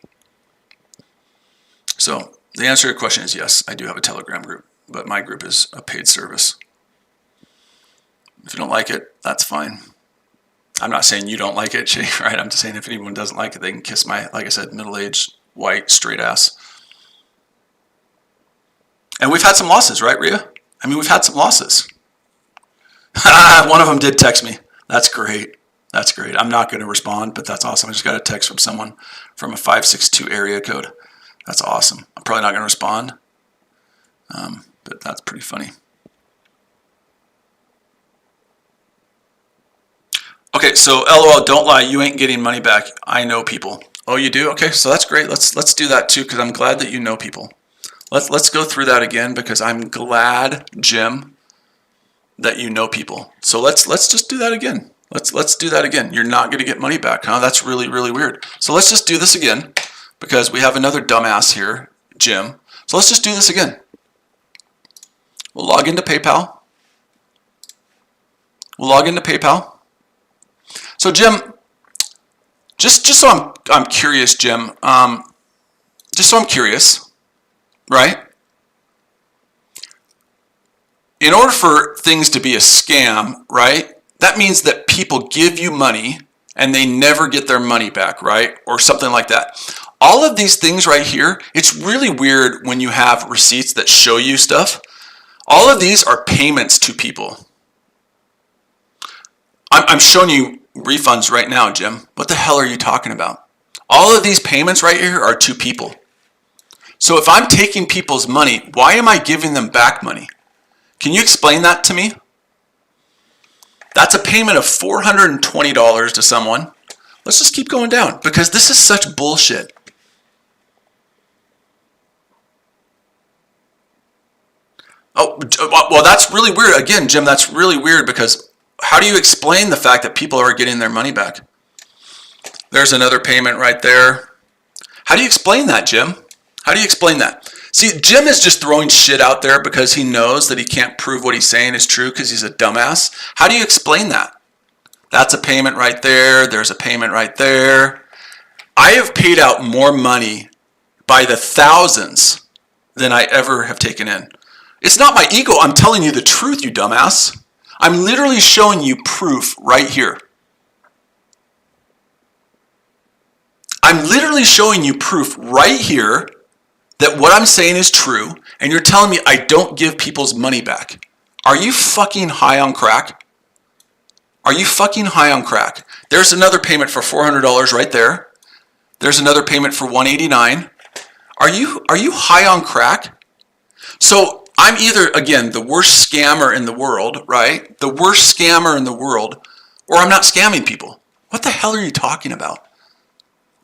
So the answer to your question is yes, I do have a Telegram group, but my group is a paid service. If you don't like it, that's fine. I'm not saying you don't like it, right? I'm just saying if anyone doesn't like it, they can kiss my, like I said, middle-aged, white, straight ass. And we've had some losses, right, Rhea? I mean, we've had some losses. One of them did text me. That's great. That's great. I'm not going to respond, but that's awesome. I just got a text from someone from a 562 area code. That's awesome. I'm probably not going to respond, but that's pretty funny. Okay, so LOL, don't lie. You ain't getting money back. I know people. Oh, you do? Okay, so that's great. Let's do that too, because I'm glad that you know people. Let's go through that again, because I'm glad, Jim, that you know people. So let's just do that again. Let's do that again. You're not going to get money back, huh? That's really, really weird. So let's just do this again, because we have another dumbass here, Jim. So let's just do this again. We'll log into PayPal. We'll log into PayPal. So Jim, just so I'm curious, Jim. Just so I'm curious, right? In order for things to be a scam, right? That means that people give you money and they never get their money back, right? Or something like that. all of these things right here, it's really weird when you have receipts that show you stuff. All of these are payments to people. I'm showing you refunds right now, Jim. What the hell are you talking about? All of these payments right here are to people. So if I'm taking people's money, why am I giving them back money? Can you explain that to me? That's a payment of $420 to someone. Let's just keep going down because this is such bullshit. Oh, well, that's really weird. Again, Jim, that's really weird because how do you explain the fact that people are getting their money back? There's another payment right there. How do you explain that, Jim? How do you explain that? See, Jim is just throwing shit out there because he knows that he can't prove what he's saying is true because he's a dumbass. How do you explain that? That's a payment right there. There's a payment right there. I have paid out more money by the thousands than I ever have taken in. It's not my ego. I'm telling you the truth, you dumbass. I'm literally showing you proof right here. I'm literally showing you proof right here that what I'm saying is true, and you're telling me I don't give people's money back. Are you fucking high on crack? Are you fucking high on crack? There's another payment for $400 right there. There's another payment for $189. Are you high on crack? So I'm either, again, the worst scammer in the world, right? The worst scammer in the world, or I'm not scamming people. What the hell are you talking about?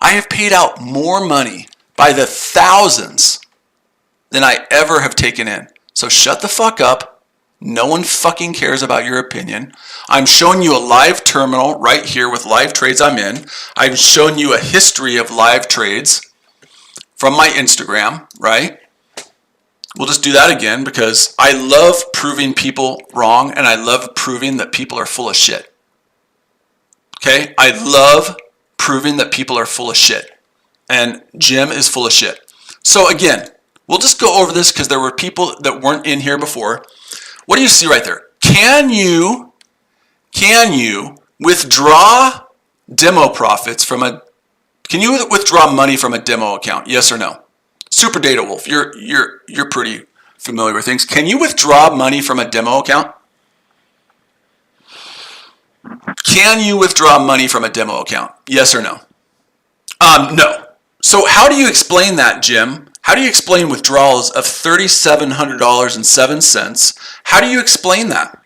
I have paid out more money by the thousands than I ever have taken in. So shut the fuck up. No one fucking cares about your opinion. I'm showing you a live terminal right here with live trades I'm in. I'm showing you a history of live trades from my Instagram, right? We'll just do that again because I love proving people wrong and I love proving that people are full of shit. Okay? I love proving that people are full of shit. And Jim is full of shit. So again, we'll just go over this because there were people that weren't in here before. What do you see right there? Can you withdraw demo profits from a, can you withdraw money from a demo account? Yes or no? Super Data Wolf, you're pretty familiar with things. Can you withdraw money from a demo account? Can you withdraw money from a demo account? Yes or no? No. So how do you explain that, Jim? How do you explain withdrawals of $3,700.07? How do you explain that?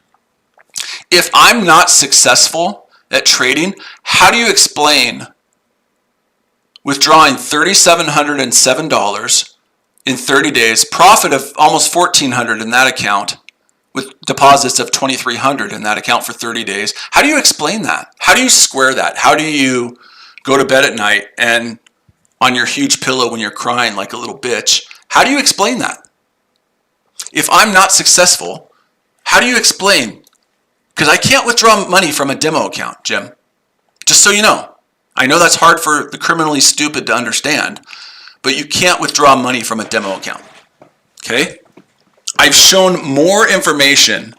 If I'm not successful at trading, how do you explain withdrawing $3,707 in 30 days, profit of almost $1,400 in that account, with deposits of $2,300 in that account for 30 days? How do you explain that? How do you square that? How do you go to bed at night and on your huge pillow when you're crying like a little bitch? How do you explain that? If I'm not successful, how do you explain? Because I can't withdraw money from a demo account, Jim. Just so you know. I know that's hard for the criminally stupid to understand, but you can't withdraw money from a demo account. Okay? I've shown more information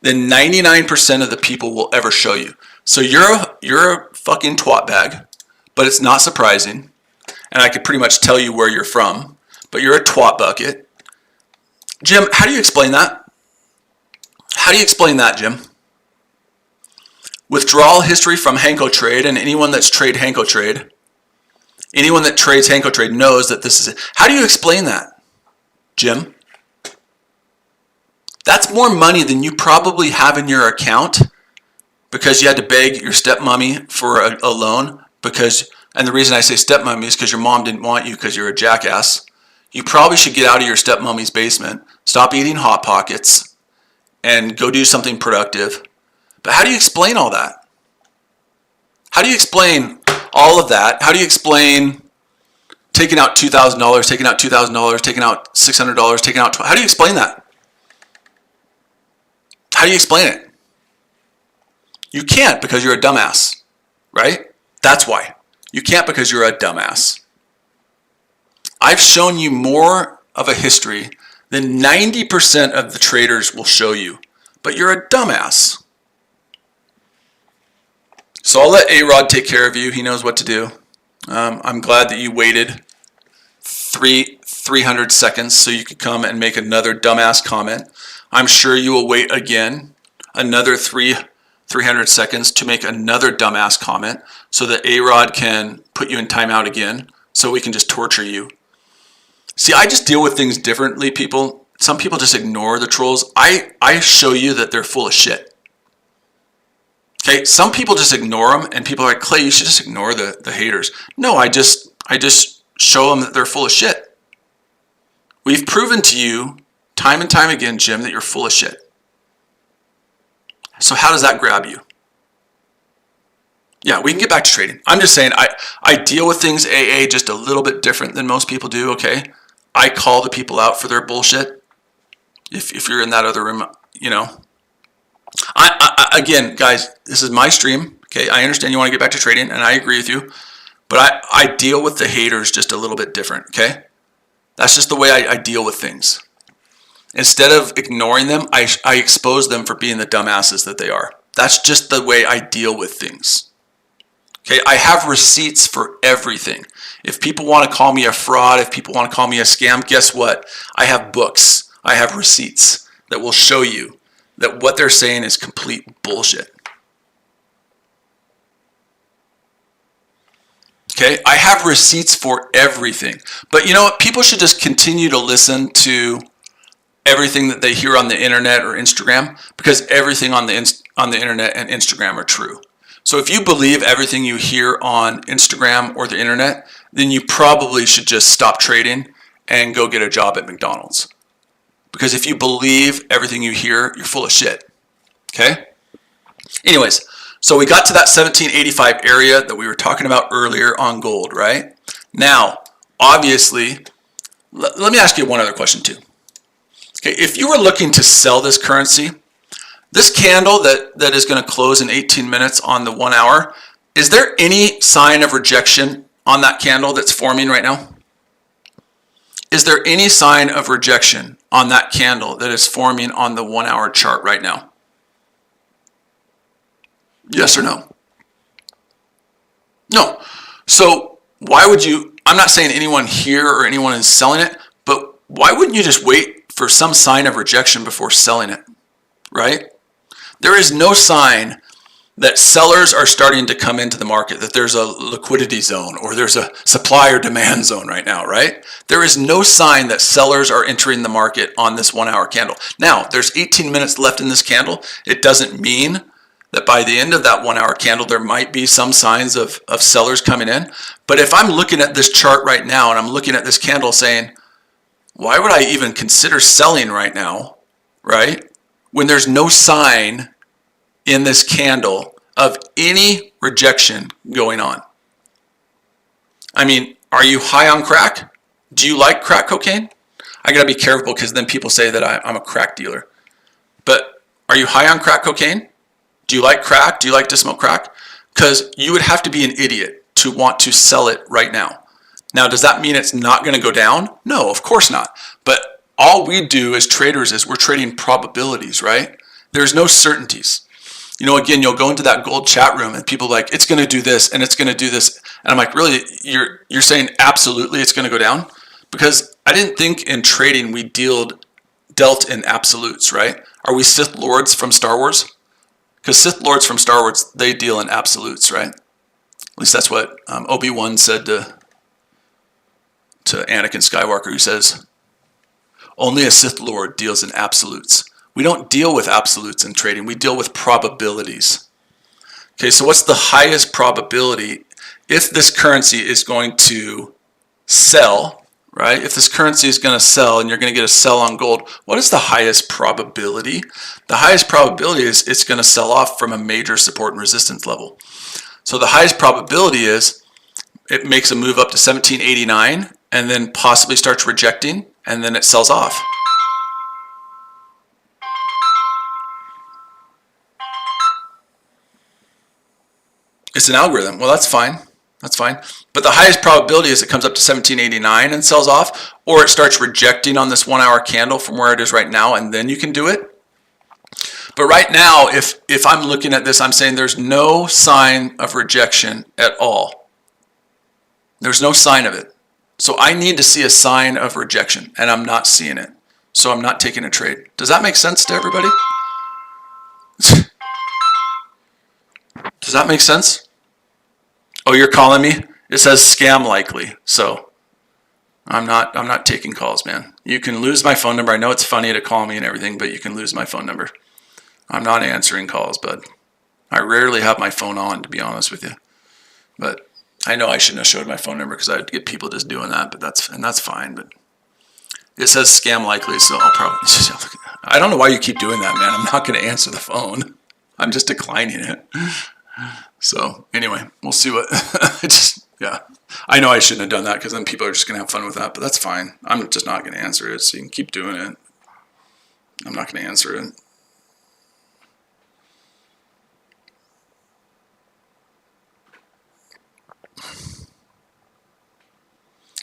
than 99% of the people will ever show you. So you're a fucking twat bag, but it's not surprising. And I could pretty much tell you where you're from, but you're a twat bucket. Jim, how do you explain that? How do you explain that, Jim? Withdrawal history from Hanko Trade, and anyone that's trades Hanko Trade knows that this is it. How do you explain that, Jim? That's more money than you probably have in your account because you had to beg your stepmommy for a loan and the reason I say stepmommy is because your mom didn't want you because you're a jackass. You probably should get out of your stepmommy's basement, stop eating Hot Pockets, and go do something productive. But how do you explain all that? How do you explain all of that? How do you explain taking out $2,000, taking out $2,000, taking out $600, taking out how do you explain that? How do you explain it? You can't because you're a dumbass, right? That's why. You can't because you're a dumbass. I've shown you more of a history than 90% of the traders will show you, but you're a dumbass. So I'll let A-Rod take care of you. He knows what to do. I'm glad that you waited 300 seconds so you could come and make another dumbass comment. I'm sure you will wait again another 300 seconds to make another dumbass comment so that A-Rod can put you in timeout again so we can just torture you. See, I just deal with things differently, people. Some people just ignore the trolls. I show you that they're full of shit. Okay, some people just ignore them, and people are like, Clay, you should just ignore the haters. No, I just show them that they're full of shit. We've proven to you time and time again, Jim, that you're full of shit. So how does that grab you? Yeah, we can get back to trading. I'm just saying I deal with things AA just a little bit different than most people do, okay? I call the people out for their bullshit. If you're in that other room, you know. Again, guys, this is my stream, okay? I understand you want to get back to trading, and I agree with you. But I deal with the haters just a little bit different, okay? That's just the way I deal with things. Instead of ignoring them, I expose them for being the dumbasses that they are. That's just the way I deal with things. Okay, I have receipts for everything. If people want to call me a fraud, if people want to call me a scam, guess what? I have books, I have receipts that will show you that what they're saying is complete bullshit. Okay, I have receipts for everything. But you know what? People should just continue to listen to everything that they hear on the internet or Instagram, because everything on the internet and Instagram are true. So if you believe everything you hear on Instagram or the internet, then you probably should just stop trading and go get a job at McDonald's. Because if you believe everything you hear, you're full of shit. Okay? Anyways, so we got to that 1785 area that we were talking about earlier on gold, right? Now, obviously, let me ask you one other question too. Okay, if you were looking to sell this currency, this candle that is going to close in 18 minutes on the 1 hour, is there any sign of rejection on that candle that's forming right now? Is there any sign of rejection on that candle that is forming on the 1 hour chart right now? Yes or no? No. So why would you, I'm not saying anyone here or anyone is selling it, but why wouldn't you just wait for some sign of rejection before selling it, right? There is no sign that sellers are starting to come into the market, that there's a liquidity zone or there's a supply or demand zone right now, right? There is no sign that sellers are entering the market on this 1 hour candle. Now, there's 18 minutes left in this candle. It doesn't mean that by the end of that 1 hour candle, there might be some signs of sellers coming in. But if I'm looking at this chart right now and I'm looking at this candle saying, why would I even consider selling right now, right? When there's no sign in this candle of any rejection going on. I mean, are you high on crack? Do you like crack cocaine? I gotta be careful because then people say that I'm a crack dealer. But are you high on crack cocaine? Do you like crack? Do you like to smoke crack? Because you would have to be an idiot to want to sell it right now. Now, does that mean it's not going to go down? No, of course not. But all we do as traders is we're trading probabilities, right? There's no certainties. You know, again, you'll go into that gold chat room and people are like, it's going to do this and it's going to do this. And I'm like, really? You're saying absolutely it's going to go down? Because I didn't think in trading we dealt in absolutes, right? Are we Sith Lords from Star Wars? Because Sith Lords from Star Wars, they deal in absolutes, right? At least that's what Obi-Wan said to Anakin Skywalker, who says, only a Sith Lord deals in absolutes. We don't deal with absolutes in trading. We deal with probabilities. Okay, so what's the highest probability if this currency is going to sell, right? If this currency is going to sell and you're going to get a sell on gold, what is the highest probability? The highest probability is it's going to sell off from a major support and resistance level. So the highest probability is it makes a move up to 1789 and then possibly starts rejecting and then it sells off. It's an algorithm. Well, that's fine. That's fine. But the highest probability is it comes up to 1789 and sells off, or it starts rejecting on this 1 hour candle from where it is right now, and then you can do it. But right now, if I'm looking at this, I'm saying there's no sign of rejection at all. There's no sign of it. So I need to see a sign of rejection, and I'm not seeing it. So I'm not taking a trade. Does that make sense to everybody? Does that make sense? Oh, you're calling me? It says scam likely. So I'm not taking calls, man. You can lose my phone number. I know it's funny to call me and everything, but you can lose my phone number. I'm not answering calls, bud. I rarely have my phone on, to be honest with you. But I know I shouldn't have showed my phone number because I'd get people just doing that, but that's fine. But it says scam likely, so I'll probably. I don't know why you keep doing that, man. I'm not going to answer the phone. I'm just declining it. So anyway, we'll see what. Yeah, I know I shouldn't have done that because then people are just going to have fun with that, but that's fine. I'm just not going to answer it, so you can keep doing it. I'm not going to answer it.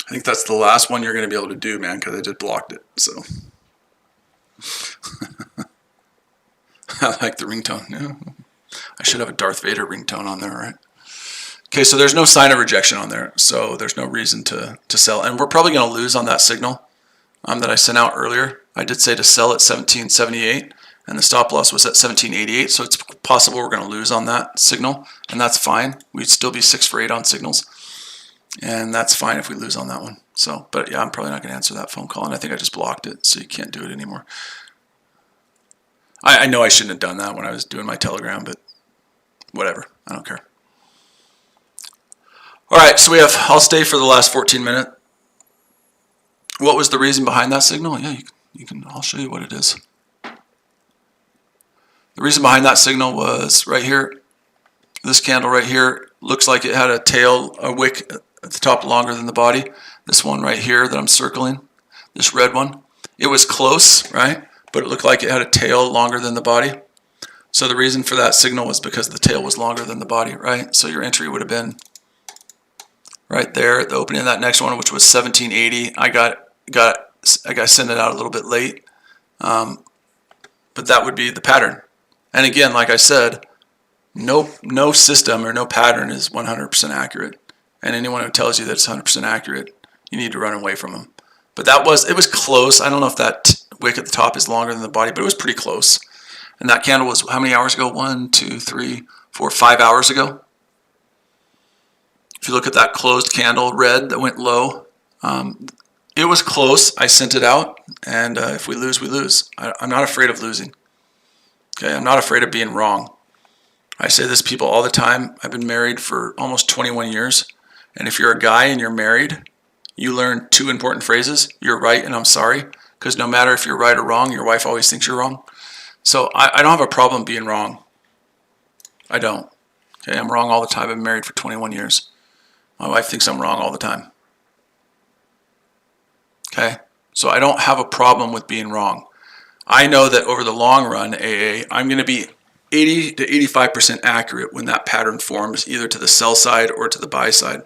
I think that's the last one you're going to be able to do, man, because I just blocked it. So I like the ringtone. Yeah. I should have a Darth Vader ringtone on there, right? Okay, so there's no sign of rejection on there, so there's no reason to sell. And we're probably going to lose on that signal that I sent out earlier. I did say to sell at 1778, and the stop loss was at 1788, so it's possible we're going to lose on that signal, and that's fine. We'd still be 6 for 8 on signals. And that's fine if we lose on that one. So, but yeah, I'm probably not going to answer that phone call. And I think I just blocked it, so you can't do it anymore. I know I shouldn't have done that when I was doing my Telegram, but whatever. I don't care. All right, so I'll stay for the last 14 minutes. What was the reason behind that signal? Yeah, you can. I'll show you what it is. The reason behind that signal was right here. This candle right here looks like it had a wick at the top longer than the body. This one right here that I'm circling, this red one, it was close, right? But it looked like it had a tail longer than the body. So the reason for that signal was because the tail was longer than the body, right? So your entry would have been right there at the opening of that next one, which was 1780. I sent it out a little bit late, but that would be the pattern. And again, like I said, no system or no pattern is 100% accurate. And anyone who tells you that it's 100% accurate, you need to run away from them. But it was close. I don't know if that wick at the top is longer than the body, but it was pretty close. And that candle was how many hours ago? 1, 2, 3, 4, 5 hours ago. If you look at that closed candle, red, that went low, it was close. I sent it out, and if we lose, we lose. I'm not afraid of losing. Okay, I'm not afraid of being wrong. I say this to people all the time. I've been married for almost 21 years. And if you're a guy and you're married, you learn 2 important phrases. You're right and I'm sorry. Because no matter if you're right or wrong, your wife always thinks you're wrong. So I don't have a problem being wrong. I don't. Okay, I'm wrong all the time. I've been married for 21 years. My wife thinks I'm wrong all the time. Okay, so I don't have a problem with being wrong. I know that over the long run, AA, I'm going to be 80 to 85% accurate when that pattern forms, either to the sell side or to the buy side.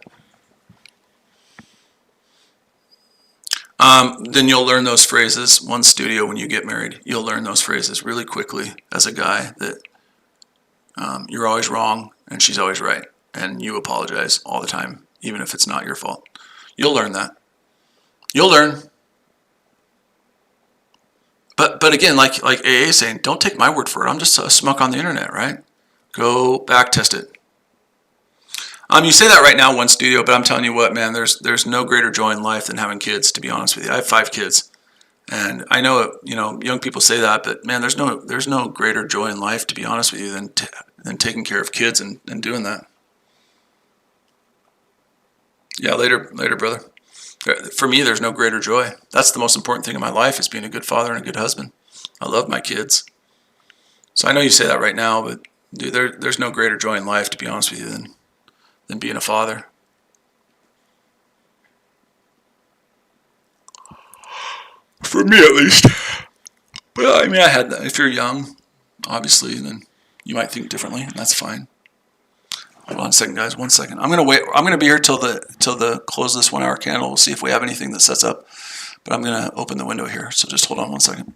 Then you'll learn those phrases. One studio, when you get married, you'll learn those phrases really quickly as a guy that you're always wrong and she's always right. And you apologize all the time, even if it's not your fault. You'll learn that. You'll learn. But again, like AA is saying, don't take my word for it. I'm just a smuck on the internet, right? Go back test it. You say that right now, one studio, but I'm telling you what, man, there's no greater joy in life than having kids, to be honest with you. I have 5 kids. And I know, young people say that, but man, there's no greater joy in life, to be honest with you, than taking care of kids and doing that. Yeah, later, brother. For me, there's no greater joy. That's the most important thing in my life, is being a good father and a good husband. I love my kids. So I know you say that right now, but dude, there's no greater joy in life, to be honest with you, than being a father. For me, at least. Well, I mean, I had that. If you're young, obviously, then you might think differently, and that's fine. Hold on a second, guys. 1 second. I'm gonna wait. I'm gonna be here till the close of this 1 hour candle. We'll see if we have anything that sets up. But I'm gonna open the window here. So just hold on 1 second.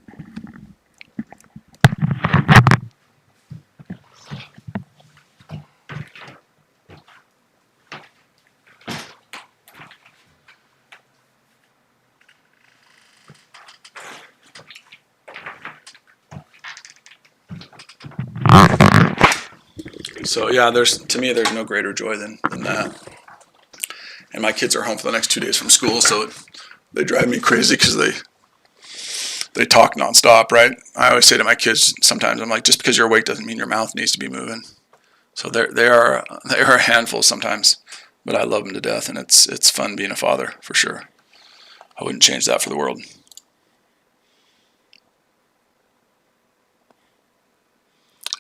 So yeah, to me there's no greater joy than that. And my kids are home for the next 2 days from school, so they drive me crazy because they talk nonstop, right? I always say to my kids sometimes, I'm like, just because you're awake doesn't mean your mouth needs to be moving. So they are a handful sometimes, but I love them to death, and it's fun being a father for sure. I wouldn't change that for the world.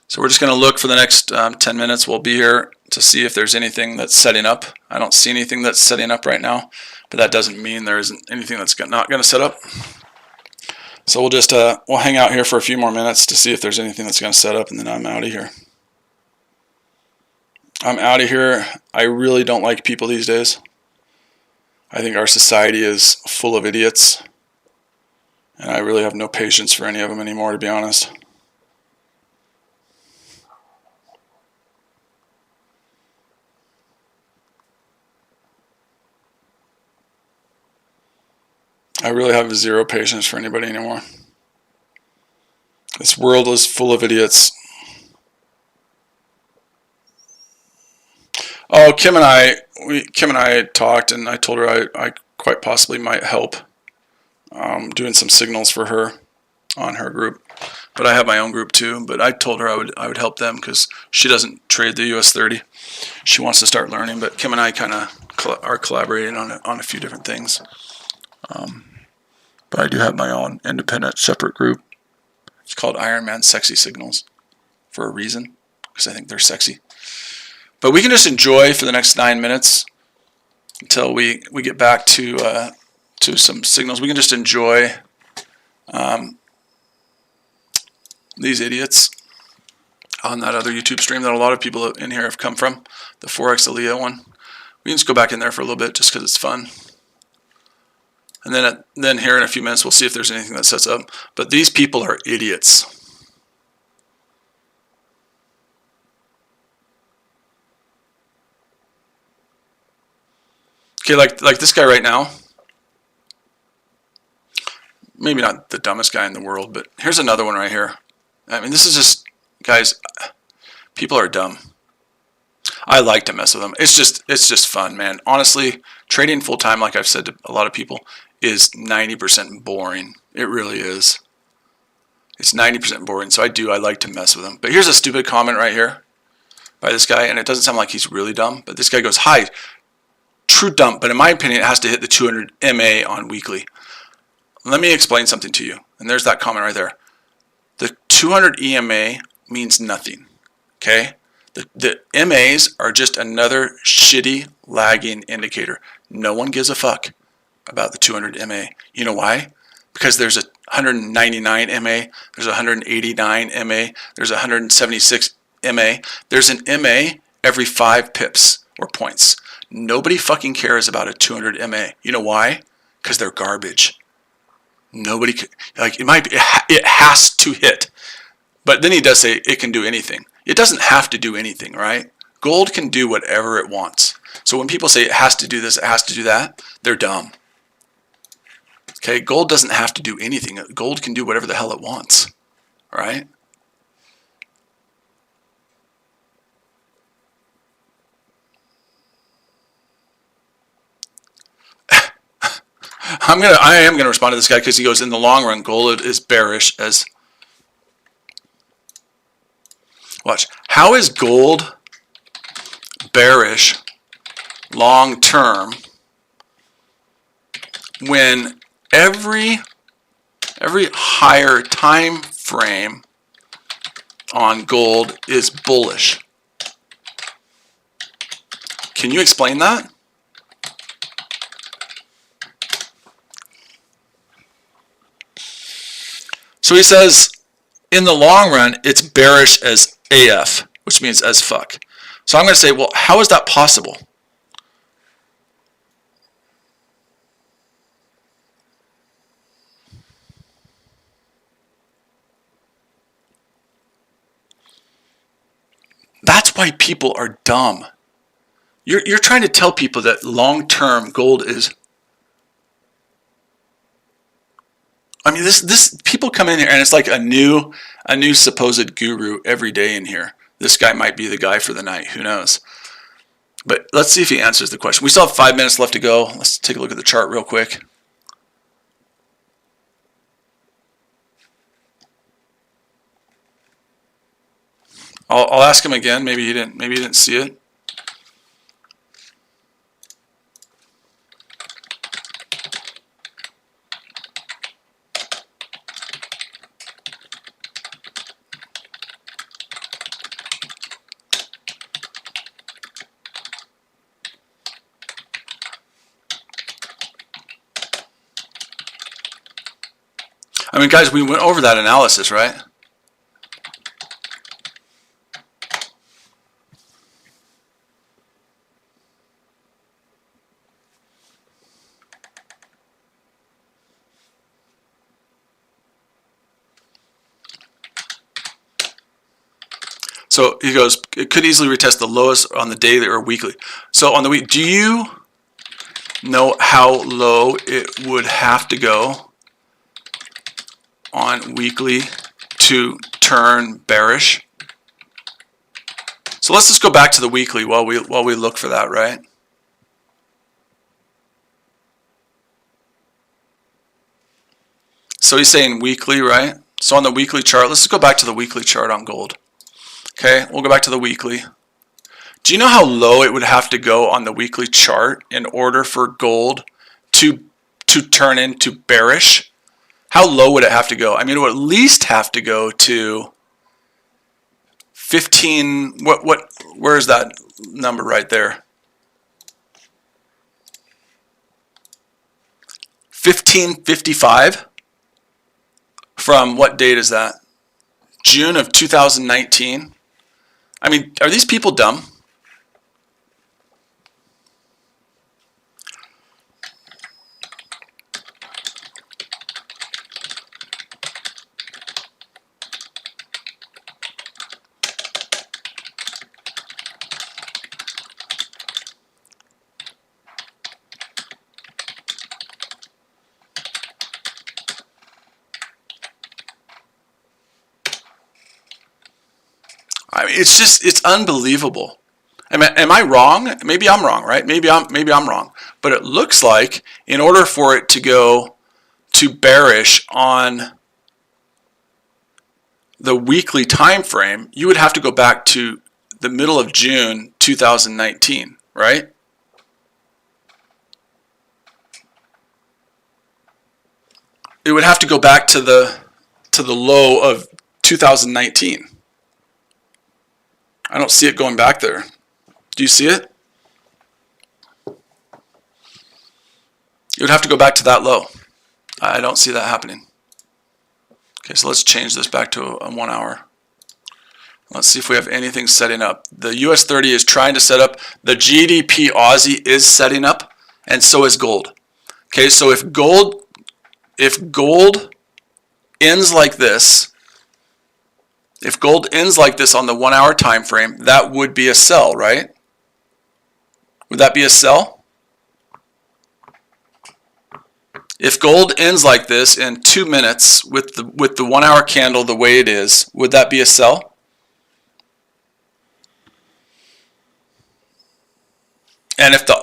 So we're just going to look for the next 10 minutes. We'll be here to see if there's anything that's setting up. I don't see anything that's setting up right now, but that doesn't mean there isn't anything that's not going to set up. So we'll just we'll hang out here for a few more minutes to see if there's anything that's going to set up, and then I'm out of here. I'm out of here. I really don't like people these days. I think our society is full of idiots, and I really have no patience for any of them anymore, to be honest. I really have zero patience for anybody anymore. This world is full of idiots. Oh, Kim and I talked, and I told her I quite possibly might help doing some signals for her on her group. But I have my own group too. But I told her I would help them because she doesn't trade the US 30. She wants to start learning. But Kim and I kind of are collaborating on a few different things. But I do have my own independent, separate group. It's called Iron Man Sexy Signals for a reason, because I think they're sexy. But we can just enjoy for the next 9 minutes until we get back to some signals. We can just enjoy these idiots on that other YouTube stream that a lot of people in here have come from, the Forex Aaliyah one. We can just go back in there for a little bit just because it's fun. And then here in a few minutes, we'll see if there's anything that sets up. But these people are idiots. Okay, like this guy right now. Maybe not the dumbest guy in the world, but here's another one right here. I mean, this is just, guys, people are dumb. I like to mess with them. It's just fun, man. Honestly, trading full time, like I've said to a lot of people, is 90% boring. It really is. It's 90% boring. So I like to mess with them. But here's a stupid comment right here by this guy, and it doesn't sound like he's really dumb, but this guy goes, "Hi, true dump, but in my opinion, it has to hit the 200 MA on weekly." Let me explain something to you. And there's that comment right there. The 200 EMA means nothing. Okay? The MAs are just another shitty lagging indicator. No one gives a fuck about the 200 MA. You know why? Because there's a 199 MA, there's a 189 MA, there's a 176 MA. There's an MA every 5 pips or points. Nobody fucking cares about a 200 MA. You know why? Because they're garbage. Nobody, like, it has to hit. But then he does say it can do anything. It doesn't have to do anything, right? Gold can do whatever it wants. So when people say it has to do this, it has to do that, they're dumb. Okay, gold doesn't have to do anything. Gold can do whatever the hell it wants, right? I am gonna respond to this guy because he goes, in the long run, gold is bearish as. Watch. How is gold bearish long term when every higher time frame on gold is bullish? Can you explain that? So he says, in the long run, it's bearish as AF, which means as fuck. So I'm going to say, well, how is that possible? That's why people are dumb. You're trying to tell people that long-term gold is. I mean, this people come in here and it's like a new supposed guru every day in here this guy might be the guy for the night. Who knows? But let's see if he answers the question. We still have 5 minutes left to go. Let's take a look at the chart real quick. I'll ask him again. Maybe he didn't see it. I mean, guys, we went over that analysis, right? So he goes, it could easily retest the lowest on the daily or weekly. So on the week, do you know how low it would have to go on weekly to turn bearish? So let's just go back to the weekly while we look for that, right? So he's saying weekly, right? So on the weekly chart, let's just go back to the weekly chart on gold. Okay, we'll go back to the weekly. Do you know how low it would have to go on the weekly chart in order for gold to turn into bearish? How low would it have to go? I mean, it would at least have to go to 15, where is that number right there? 1555? From what date is that? June of 2019? I mean, are these people dumb? I mean, it's unbelievable. Am I wrong? Maybe I'm wrong, right? Maybe I'm wrong. But it looks like in order for it to go to bearish on the weekly time frame, you would have to go back to the middle of June 2019, right? It would have to go back to the low of 2019. I don't see it going back there. Do you see it? You would have to go back to that low. I don't see that happening. Okay, so let's change this back to a 1 hour. Let's see if we have anything setting up. The US 30 is trying to set up. The GDP Aussie is setting up, and so is gold. Okay, so if gold ends like this, if gold ends like this on the 1 hour time frame, that would be a sell, right? Would that be a sell? If gold ends like this in 2 minutes with the 1 hour candle the way it is, would that be a sell? And if the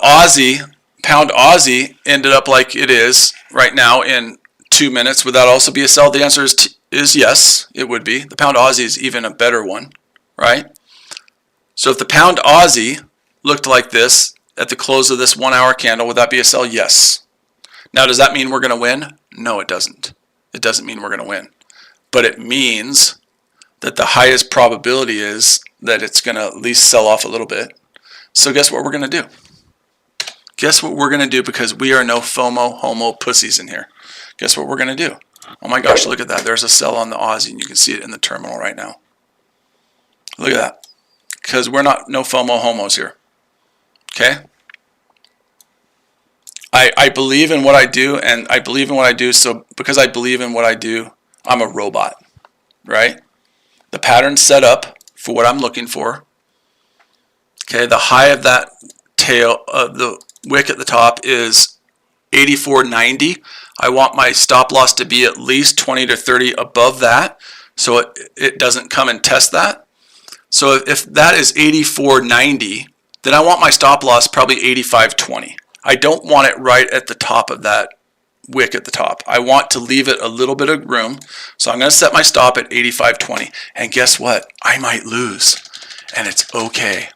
pound Aussie ended up like it is right now in 2 minutes, would that also be a sell? The answer is yes, it would be. The pound Aussie is even a better one, right? So if the pound Aussie looked like this at the close of this 1 hour candle, would that be a sell? Yes. Now, does that mean we're going to win? No, it doesn't. It doesn't mean we're going to win. But it means that the highest probability is that it's going to at least sell off a little bit. So guess what we're going to do? Guess what we're going to do, because we are no FOMO homo pussies in here. Guess what we're going to do? Oh my gosh, look at that. There's a sell on the Aussie, and you can see it in the terminal right now. Look at that. Because we're not no FOMO homos here. Okay? I believe in what I do, and I believe in what I do, so because I believe in what I do, I'm a robot, right? The pattern's set up for what I'm looking for. Okay, the high of that tail, the wick at the top is 84.90. I want my stop loss to be at least 20 to 30 above that, so it doesn't come and test that. So if that is 84.90, then I want my stop loss probably 85.20. I don't want it right at the top of that wick at the top. I want to leave it a little bit of room. So I'm going to set my stop at 85.20. And guess what? I might lose. And it's okay.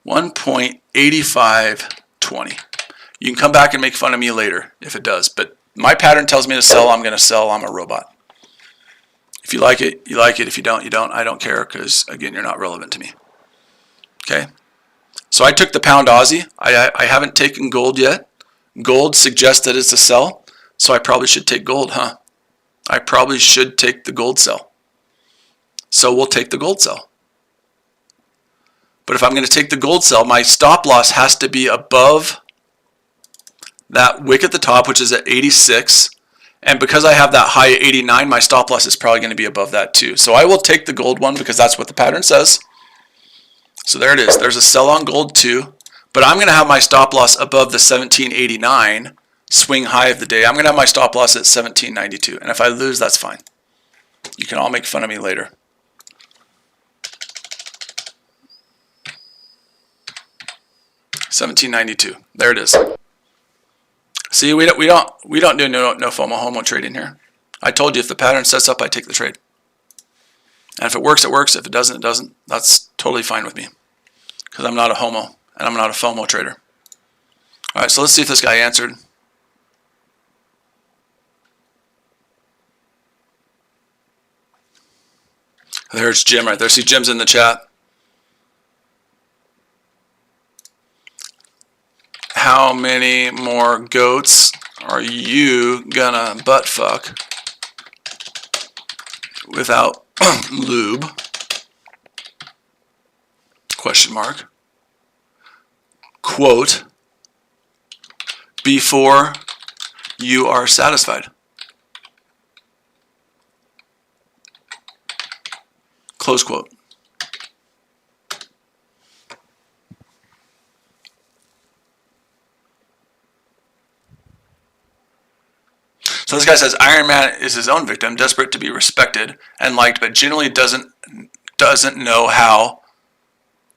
1.8520. You can come back and make fun of me later if it does. But my pattern tells me to sell. I'm going to sell. I'm a robot. If you like it, you like it. If you don't, you don't. I don't care because, again, you're not relevant to me. Okay? So I took the pound Aussie. I haven't taken gold yet. Gold suggests that it's a sell. So I probably should take gold, huh? I probably should take the gold sell. So we'll take the gold sell. But if I'm going to take the gold sell, my stop loss has to be above that wick at the top, which is at 86. And because I have that high at 89, my stop loss is probably going to be above that too. So I will take the gold one because that's what the pattern says. So there it is. There's a sell on gold too. But I'm going to have my stop loss above the 1789 swing high of the day. I'm going to have my stop loss at 1792. And if I lose, that's fine. You can all make fun of me later. $17.92. There it is. See, we don't do no FOMO homo trading here. I told you if the pattern sets up, I take the trade. And if it works, it works. If it doesn't, it doesn't. That's totally fine with me because I'm not a homo and I'm not a FOMO trader. All right, so let's see if this guy answered. There's Jim right there. See, Jim's in the chat. How many more goats are you gonna butt fuck without lube? Question mark. Quote, before you are satisfied. Close quote. So this guy says Iron Man is his own victim, desperate to be respected and liked, but generally doesn't know how.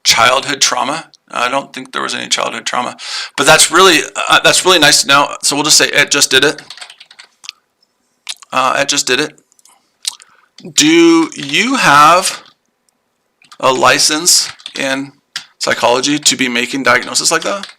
Childhood trauma. I don't think there was any childhood trauma, but that's really nice to know. So we'll just say it just did it. It just did it. Do you have a license in psychology to be making diagnoses like that?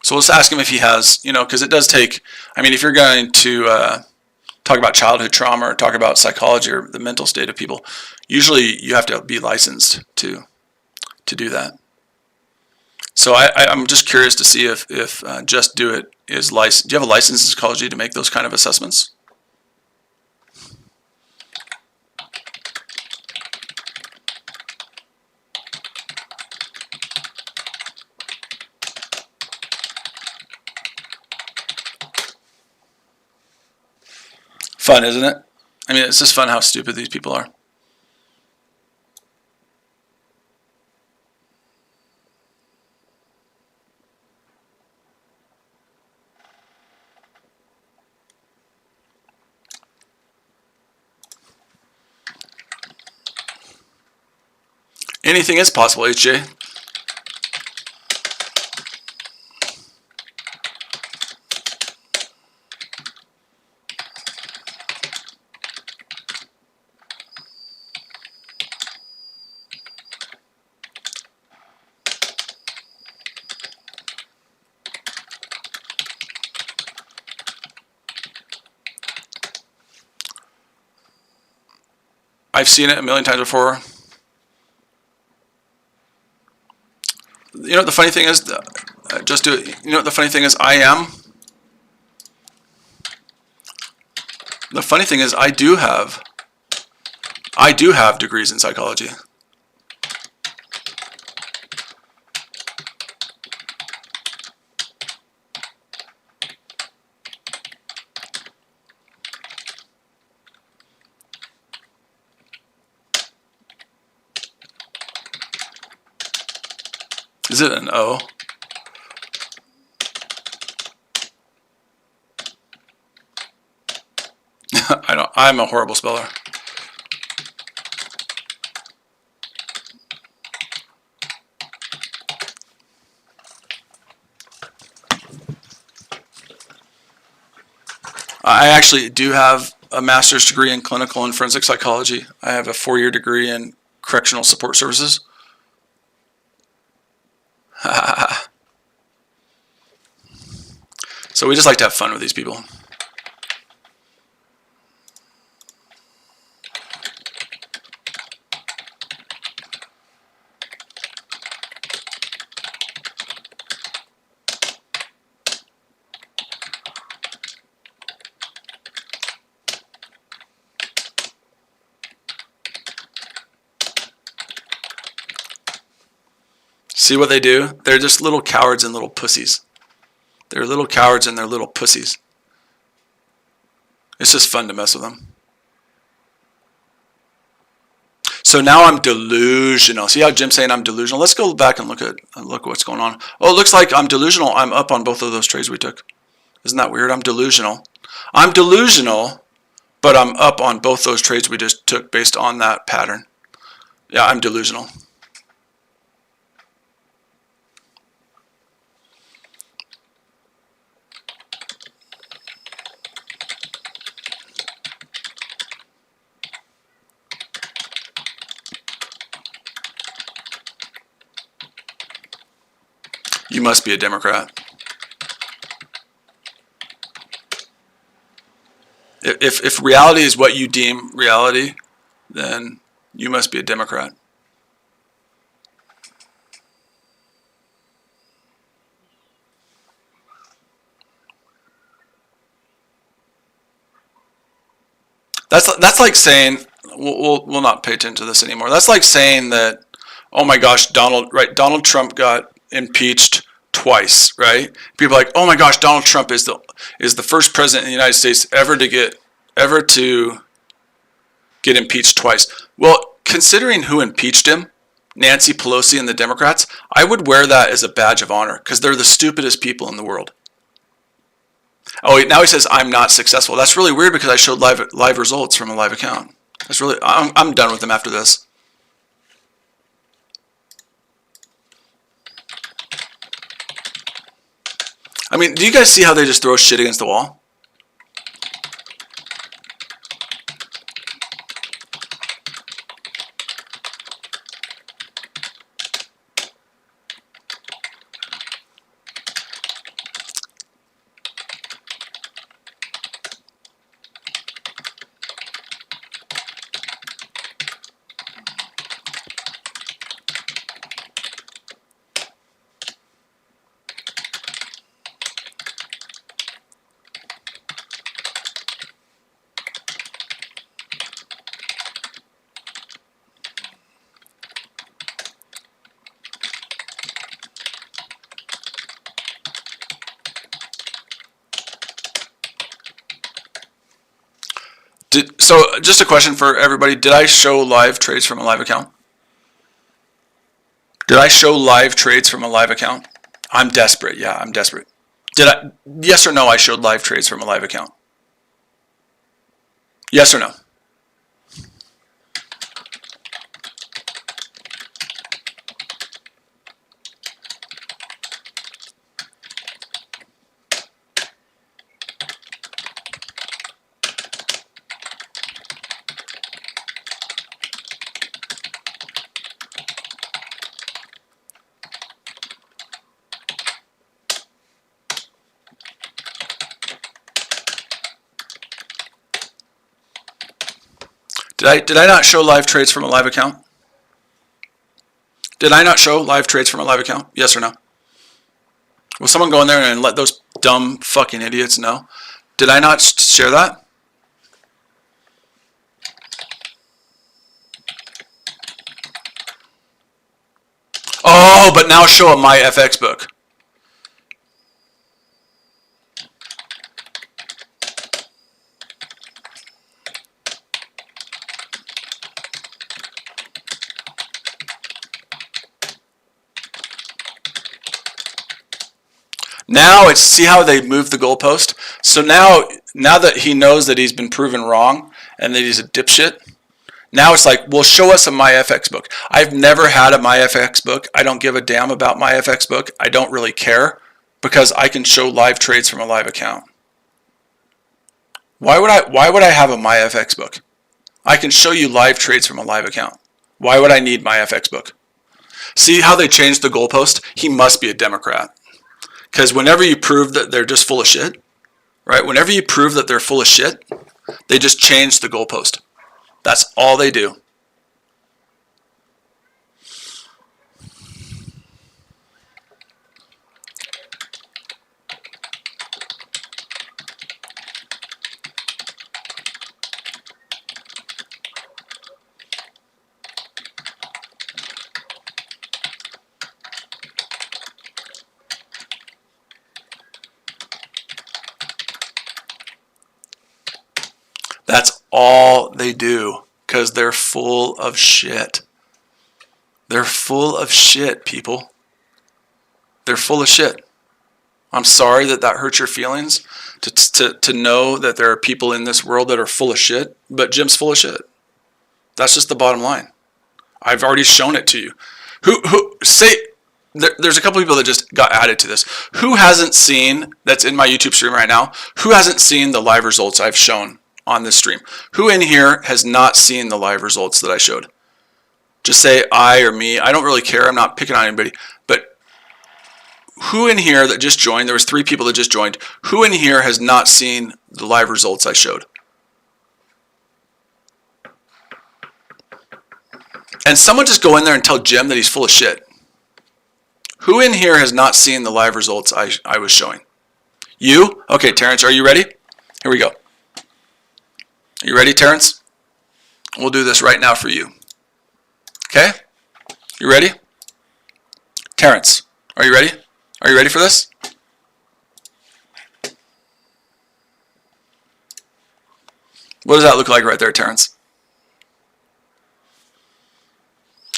So let's ask him if he has, because it does take, if you're going to talk about childhood trauma or talk about psychology or the mental state of people, usually you have to be licensed to do that. So I'm just curious to see if Just Do It is licensed. Do you have a license in psychology to make those kind of assessments? Fun, isn't it? It's just fun how stupid these people are. Anything is possible, HJ. I've seen it a million times before. You know what the funny thing is? Just do it. You know what the funny thing is? The funny thing is I do have degrees in psychology. Is it an O? I'm a horrible speller. I actually do have a master's degree in clinical and forensic psychology. I have a 4-year degree in correctional support services. So we just like to have fun with these people. See what they do? They're just little cowards and little pussies. They're little cowards and they're little pussies. It's just fun to mess with them. So now I'm delusional. See how Jim's saying I'm delusional? Let's go back and look what's going on. Oh, it looks like I'm delusional. I'm up on both of those trades we took. Isn't that weird? I'm delusional. I'm delusional, but I'm up on both those trades we just took based on that pattern. Yeah, I'm delusional. You must be a Democrat. If reality is what you deem reality, then you must be a Democrat. That's like saying we'll not pay attention to this anymore. That's like saying that, oh my gosh, Donald Trump got impeached twice, right? People are like, oh my gosh, Donald Trump is the first president in the United States ever to get impeached twice. Well, considering who impeached him, Nancy Pelosi and the Democrats, I would wear that as a badge of honor because they're the stupidest people in the world. Oh, now he says I'm not successful. That's really weird because I showed live results from a live account. That's really I'm done with them after this. I mean, do you guys see how they just throw shit against the wall? So just a question for everybody. Did I show live trades from a live account? Did I show live trades from a live account? I'm desperate. Yeah, I'm desperate. Yes or no, I showed live trades from a live account? Yes or no? Did I not show live trades from a live account? Did I not show live trades from a live account? Yes or no? Will someone go in there and let those dumb fucking idiots know? Did I not share that? Oh, but now show a my FX book. Now it's, see how they moved the goalpost? So now that he knows that he's been proven wrong and that he's a dipshit, now it's like, well, show us a MyFX book. I've never had a MyFX book. I don't give a damn about MyFX book. I don't really care because I can show live trades from a live account. Why would I have a MyFX book? I can show you live trades from a live account. Why would I need MyFX book? See how they changed the goalpost? He must be a Democrat. Because whenever you prove that they're just full of shit, right? Whenever you prove that they're full of shit, they just change the goalpost. That's all they do. That's all they do, because they're full of shit. They're full of shit, people. They're full of shit. I'm sorry that hurts your feelings to know that there are people in this world that are full of shit, but Jim's full of shit. That's just the bottom line. I've already shown it to you. There's a couple people that just got added to this. Who hasn't seen, that's in my YouTube stream right now, who hasn't seen the live results I've shown on this stream? Who in here has not seen the live results that I showed? Just say I or me. I don't really care. I'm not picking on anybody. But who in here that just joined, there was 3 people that just joined, who in here has not seen the live results I showed? And someone just go in there and tell Jim that he's full of shit. Who in here has not seen the live results I was showing? You? Okay, Terrence, are you ready? Here we go. Are you ready, Terrence? We'll do this right now for you. Okay? You ready? Terrence, are you ready? Are you ready for this? What does that look like right there, Terrence?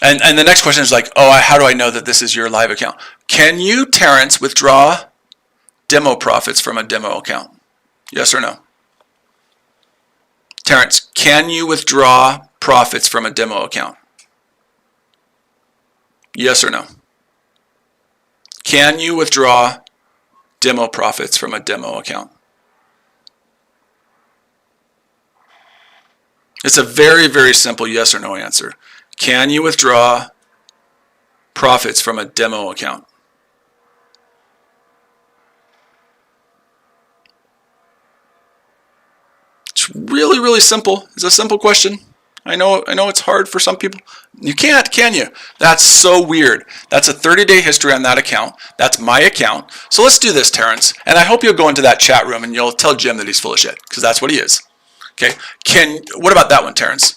And the next question is like, oh, how do I know that this is your live account? Can you, Terrence, withdraw demo profits from a demo account? Yes or no? Terrence, can you withdraw profits from a demo account? Yes or no? Can you withdraw demo profits from a demo account? It's a very, very simple yes or no answer. Can you withdraw profits from a demo account? It's really, really simple. It's a simple question. I know it's hard for some people. You can't, can you? That's so weird. That's a 30-day history on that account. That's my account. So let's do this, Terrence. And I hope you'll go into that chat room and you'll tell Jim that he's full of shit, because that's what he is. Okay. What about that one, Terrence?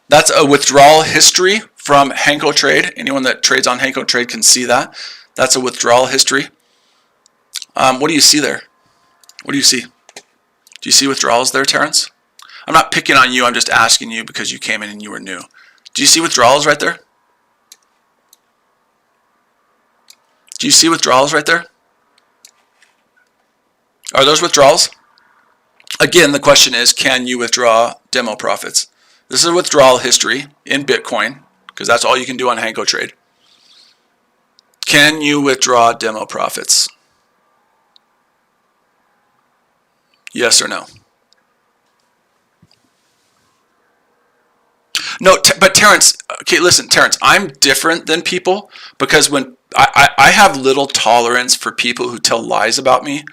That's a withdrawal history from Henko Trade. Anyone that trades on Henko Trade can see that. That's a withdrawal history. What do you see there? What do you see? Do you see withdrawals there, Terrence? I'm not picking on you. I'm just asking you because you came in and you were new. Do you see withdrawals right there? Do you see withdrawals right there? Are those withdrawals? Again, the question is, can you withdraw demo profits? This is a withdrawal history in Bitcoin, because that's all you can do on Henko Trade. Can you withdraw demo profits? Yes or no? No, but Terrence, okay, listen, Terrence, I'm different than people because when I have little tolerance for people who tell lies about me.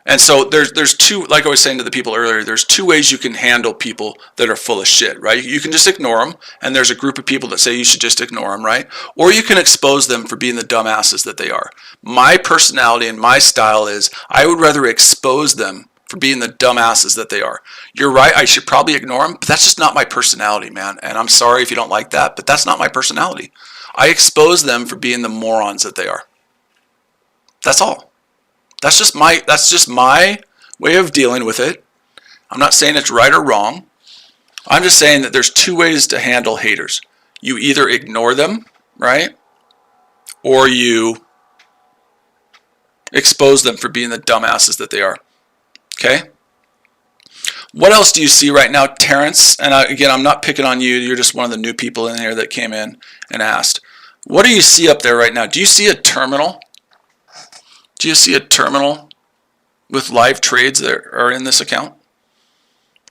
And so there's two, like I was saying to the people earlier, there's 2 ways you can handle people that are full of shit, right? You can just ignore them, and there's a group of people that say you should just ignore them, right? Or you can expose them for being the dumbasses that they are. My personality and my style is I would rather expose them for being the dumbasses that they are. You're right, I should probably ignore them, but that's just not my personality, man. And I'm sorry if you don't like that, but that's not my personality. I expose them for being the morons that they are. That's all. That's just my way of dealing with it. I'm not saying it's right or wrong. I'm just saying that there's 2 ways to handle haters. You either ignore them, right? Or you Expose them for being the dumbasses that they are. Okay? What else do you see right now, Terrence? And again, I'm not picking on you. You're just one of the new people in here that came in and asked. What do you see up there right now? Do you see a terminal? Do you see a terminal with live trades that are in this account?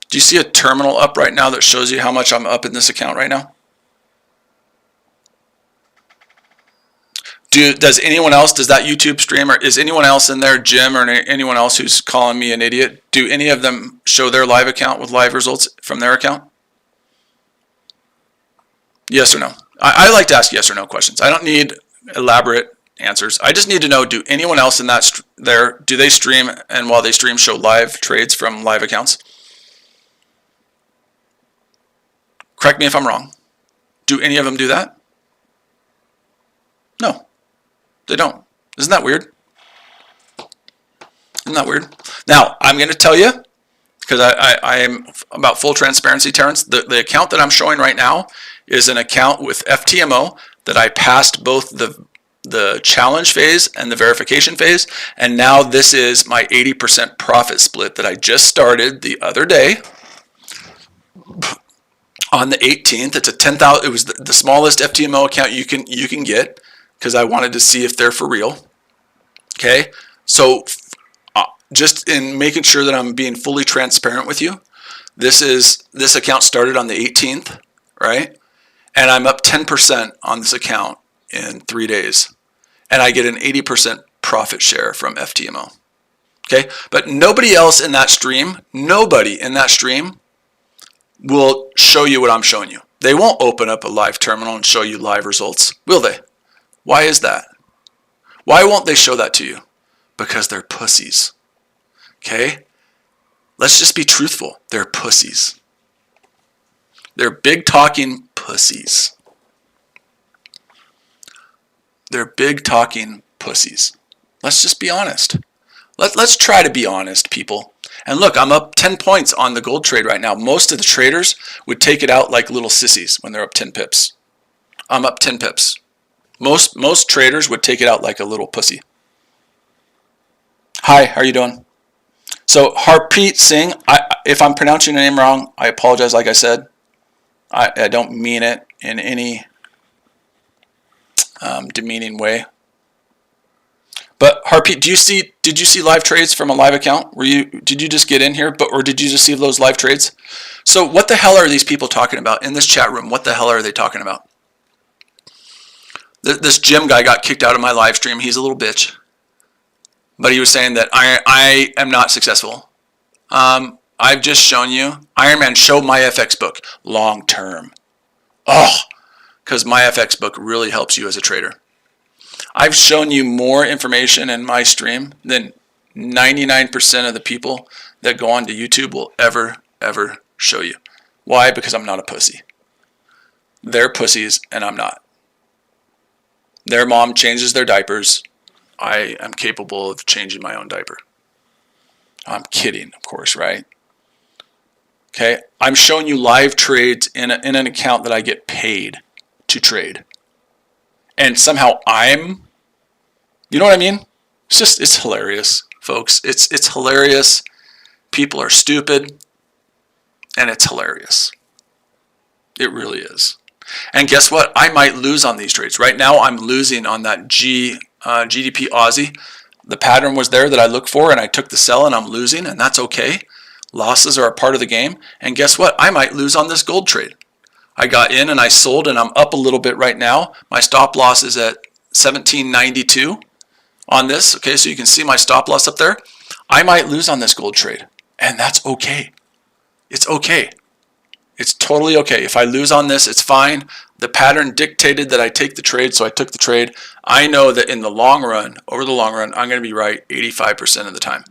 Do you see a terminal up right now that shows you how much I'm up in this account right now? Does anyone else, does that YouTube streamer, is anyone else in there, Jim or anyone else who's calling me an idiot, do any of them show their live account with live results from their account? Yes or no? I like to ask yes or no questions. I don't need elaborate answers. I just need to know, do anyone else in that do they stream, and while they stream show live trades from live accounts? Correct me if I'm wrong. Do any of them do that? No. They don't. Isn't that weird? Isn't that weird? Now, I'm going to tell you, because I am about full transparency, Terrence, the account that I'm showing right now is an account with FTMO that I passed both the challenge phase and the verification phase, and now this is my 80% profit split that I just started the other day on the 18th. It's a 10,000. It was the smallest FTMO account you can get, because I wanted to see if they're for real. Okay, so just in making sure that I'm being fully transparent with you, this account started on the 18th, right? And I'm up 10% on this account in 3 days, and I get an 80% profit share from FTMO. Okay, but nobody else in that stream, will show you what I'm showing you. They won't open up a live terminal and show you live results, will they? Why is that? Why won't they show that to you? Because they're pussies. Okay? Let's just be truthful. They're pussies. They're big talking pussies. They're big talking pussies. Let's just be honest. Let's try to be honest, people. And look, I'm up 10 points on the gold trade right now. Most of the traders would take it out like little sissies when they're up 10 pips. I'm up 10 pips. Most traders would take it out like a little pussy. Hi, how are you doing? So Harpreet Singh, if I'm pronouncing your name wrong, I apologize. Like I said, I don't mean it in any demeaning way. But Harpreet, did you see live trades from a live account? Did you just get in here, or did you just see those live trades? So what the hell are these people talking about in this chat room? What the hell are they talking about? This Jim guy got kicked out of my live stream. He's a little bitch. But he was saying that I am not successful. I've just shown you. Iron Man, show my FX book long term. Oh, because my FX book really helps you as a trader. I've shown you more information in my stream than 99% of the people that go onto YouTube will ever show you. Why? Because I'm not a pussy. They're pussies and I'm not. Their mom changes their diapers. I am capable of changing my own diaper. I'm kidding, of course, right? Okay, I'm showing you live trades in an account that I get paid to trade. And somehow you know what I mean? It's hilarious, folks. It's hilarious. People are stupid, and it's hilarious. It really is. And guess what? I might lose on these trades. Right now, I'm losing on that GDP Aussie. The pattern was there that I look for, and I took the sell, and I'm losing, and that's okay. Losses are a part of the game. And guess what? I might lose on this gold trade. I got in and I sold, and I'm up a little bit right now. My stop loss is at 1792 on this. Okay, so you can see my stop loss up there. I might lose on this gold trade, and that's okay. It's okay. It's totally okay. If I lose on this, it's fine. The pattern dictated that I take the trade, so I took the trade. I know that in the long run, over the long run, I'm going to be right 85% of the time.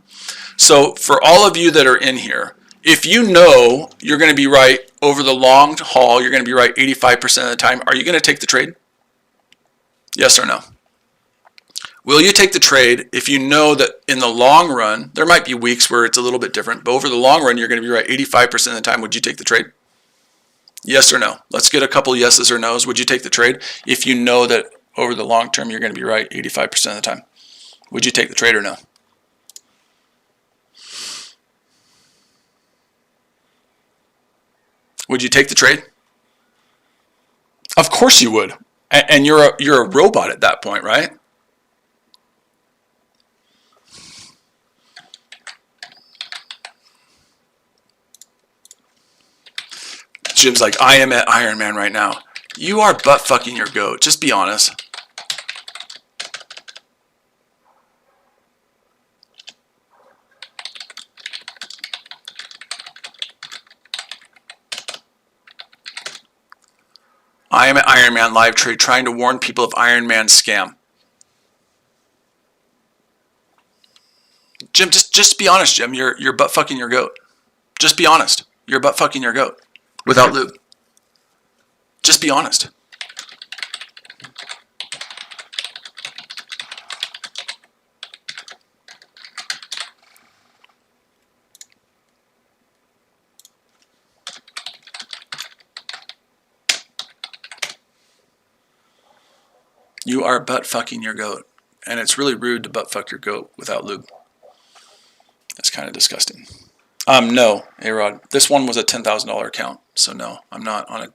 So for all of you that are in here, if you know you're going to be right over the long haul, you're going to be right 85% of the time, are you going to take the trade? Yes or no? Will you take the trade if you know that in the long run, there might be weeks where it's a little bit different, but over the long run, you're going to be right 85% of the time. Would you take the trade? Yes or no? Let's get a couple yeses or nos. Would you take the trade if you know that over the long term, you're going to be right 85% of the time? Would you take the trade or no? Would you take the trade? Of course you would. And you're a robot at that point, right? Jim's like, I am at Iron Man right now. You are butt fucking your goat. Just be honest. I am at Iron Man live trade trying to warn people of Iron Man scam. Jim, just be honest, Jim. You're butt fucking your goat. Just be honest. You're butt fucking your goat. Without lube. Just be honest. You are butt fucking your goat. And it's really rude to butt fuck your goat without lube. That's kind of disgusting. No, A-Rod. This one was a $10,000 account. So no, I'm not on a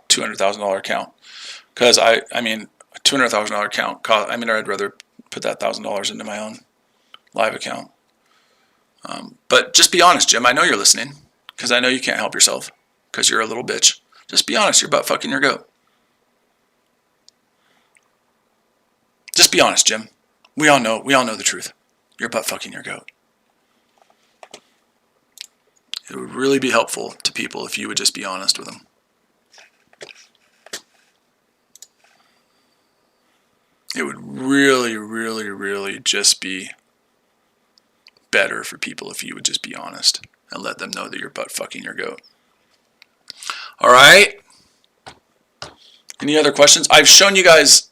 $200,000 account. Because I mean, a $200,000 account, I'd rather put that $1,000 into my own live account. But just be honest, Jim. I know you're listening. Because I know you can't help yourself. Because you're a little bitch. Just be honest. You're butt fucking your goat. Just be honest, Jim. We all know the truth. You're butt fucking your goat. It would really be helpful to people if you would just be honest with them. It would really, really, really just be better for people if you would just be honest and let them know that you're butt fucking your goat. All right. Any other questions? I've shown you guys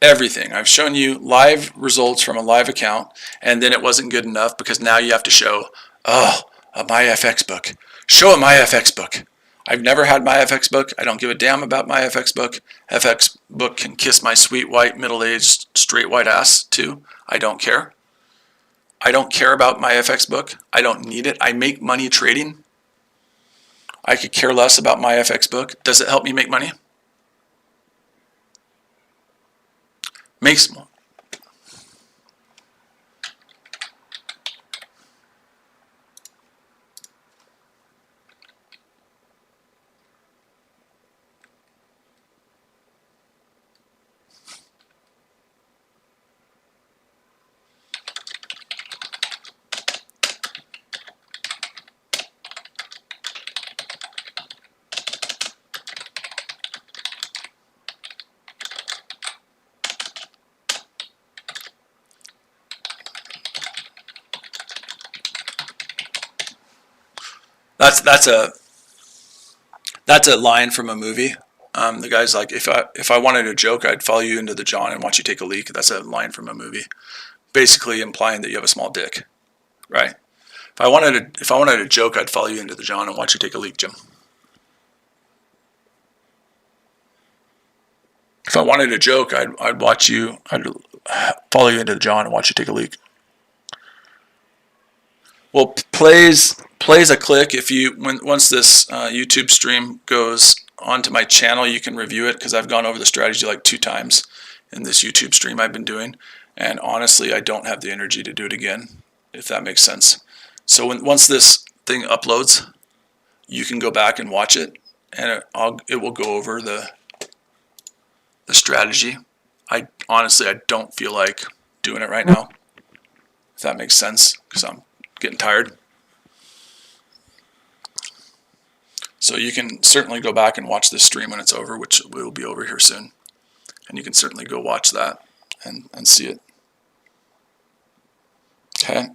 everything. I've shown you live results from a live account, and then it wasn't good enough because now you have to show, a MyFX book. Show a MyFX book. I've never had MyFX book. I don't give a damn about MyFX book. FX book can kiss my sweet white middle-aged straight white ass too. I don't care. I don't care about MyFX book. I don't need it. I make money trading. I could care less about MyFX book. Does it help me make money? Makes more. That's a line from a movie. The guy's like, if I wanted a joke, I'd follow you into the John and watch you take a leak. That's a line from a movie, basically implying that you have a small dick, right? If I wanted a joke, I'd follow you into the John and watch you take a leak, Jim. If I wanted a joke, I'd follow you into the John and watch you take a leak. Well, plays a click. If you once this YouTube stream goes onto my channel, you can review it because I've gone over the strategy like 2 times in this YouTube stream I've been doing, and honestly, I don't have the energy to do it again, if that makes sense. So once this thing uploads, you can go back and watch it, and it will go over the strategy. I don't feel like doing it right now, if that makes sense, because I'm getting tired. So you can certainly go back and watch this stream when it's over, which will be over here soon. And you can certainly go watch that and see it. Okay?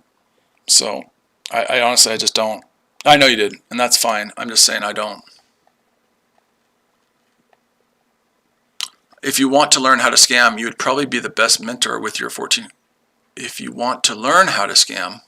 So I honestly, I just don't. I know you did, and that's fine. I'm just saying I don't. If you want to learn how to scam, you would probably be the best mentor with your 14. If you want to learn how to scam,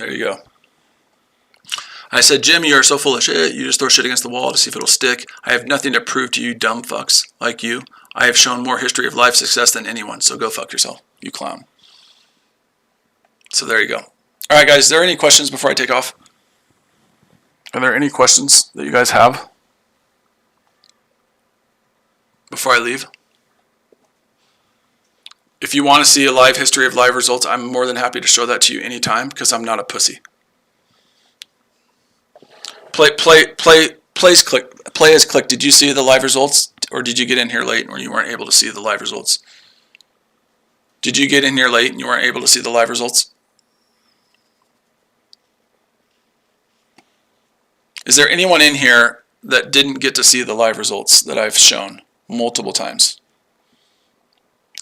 There you go. I said, Jim, you are so full of shit. You just throw shit against the wall to see if it'll stick. I have nothing to prove to you dumb fucks like you. I have shown more history of life success than anyone, so go fuck yourself, you clown. So there you go. All right, guys, are there any questions before I take off? Are there any questions that you guys have before I leave? If you want to see a live history of live results, I'm more than happy to show that to you anytime because I'm not a pussy. Play as click. Did you see the live results, or did you get in here late or you weren't able to see the live results? Did you get in here late and you weren't able to see the live results? Is there anyone in here that didn't get to see the live results that I've shown multiple times?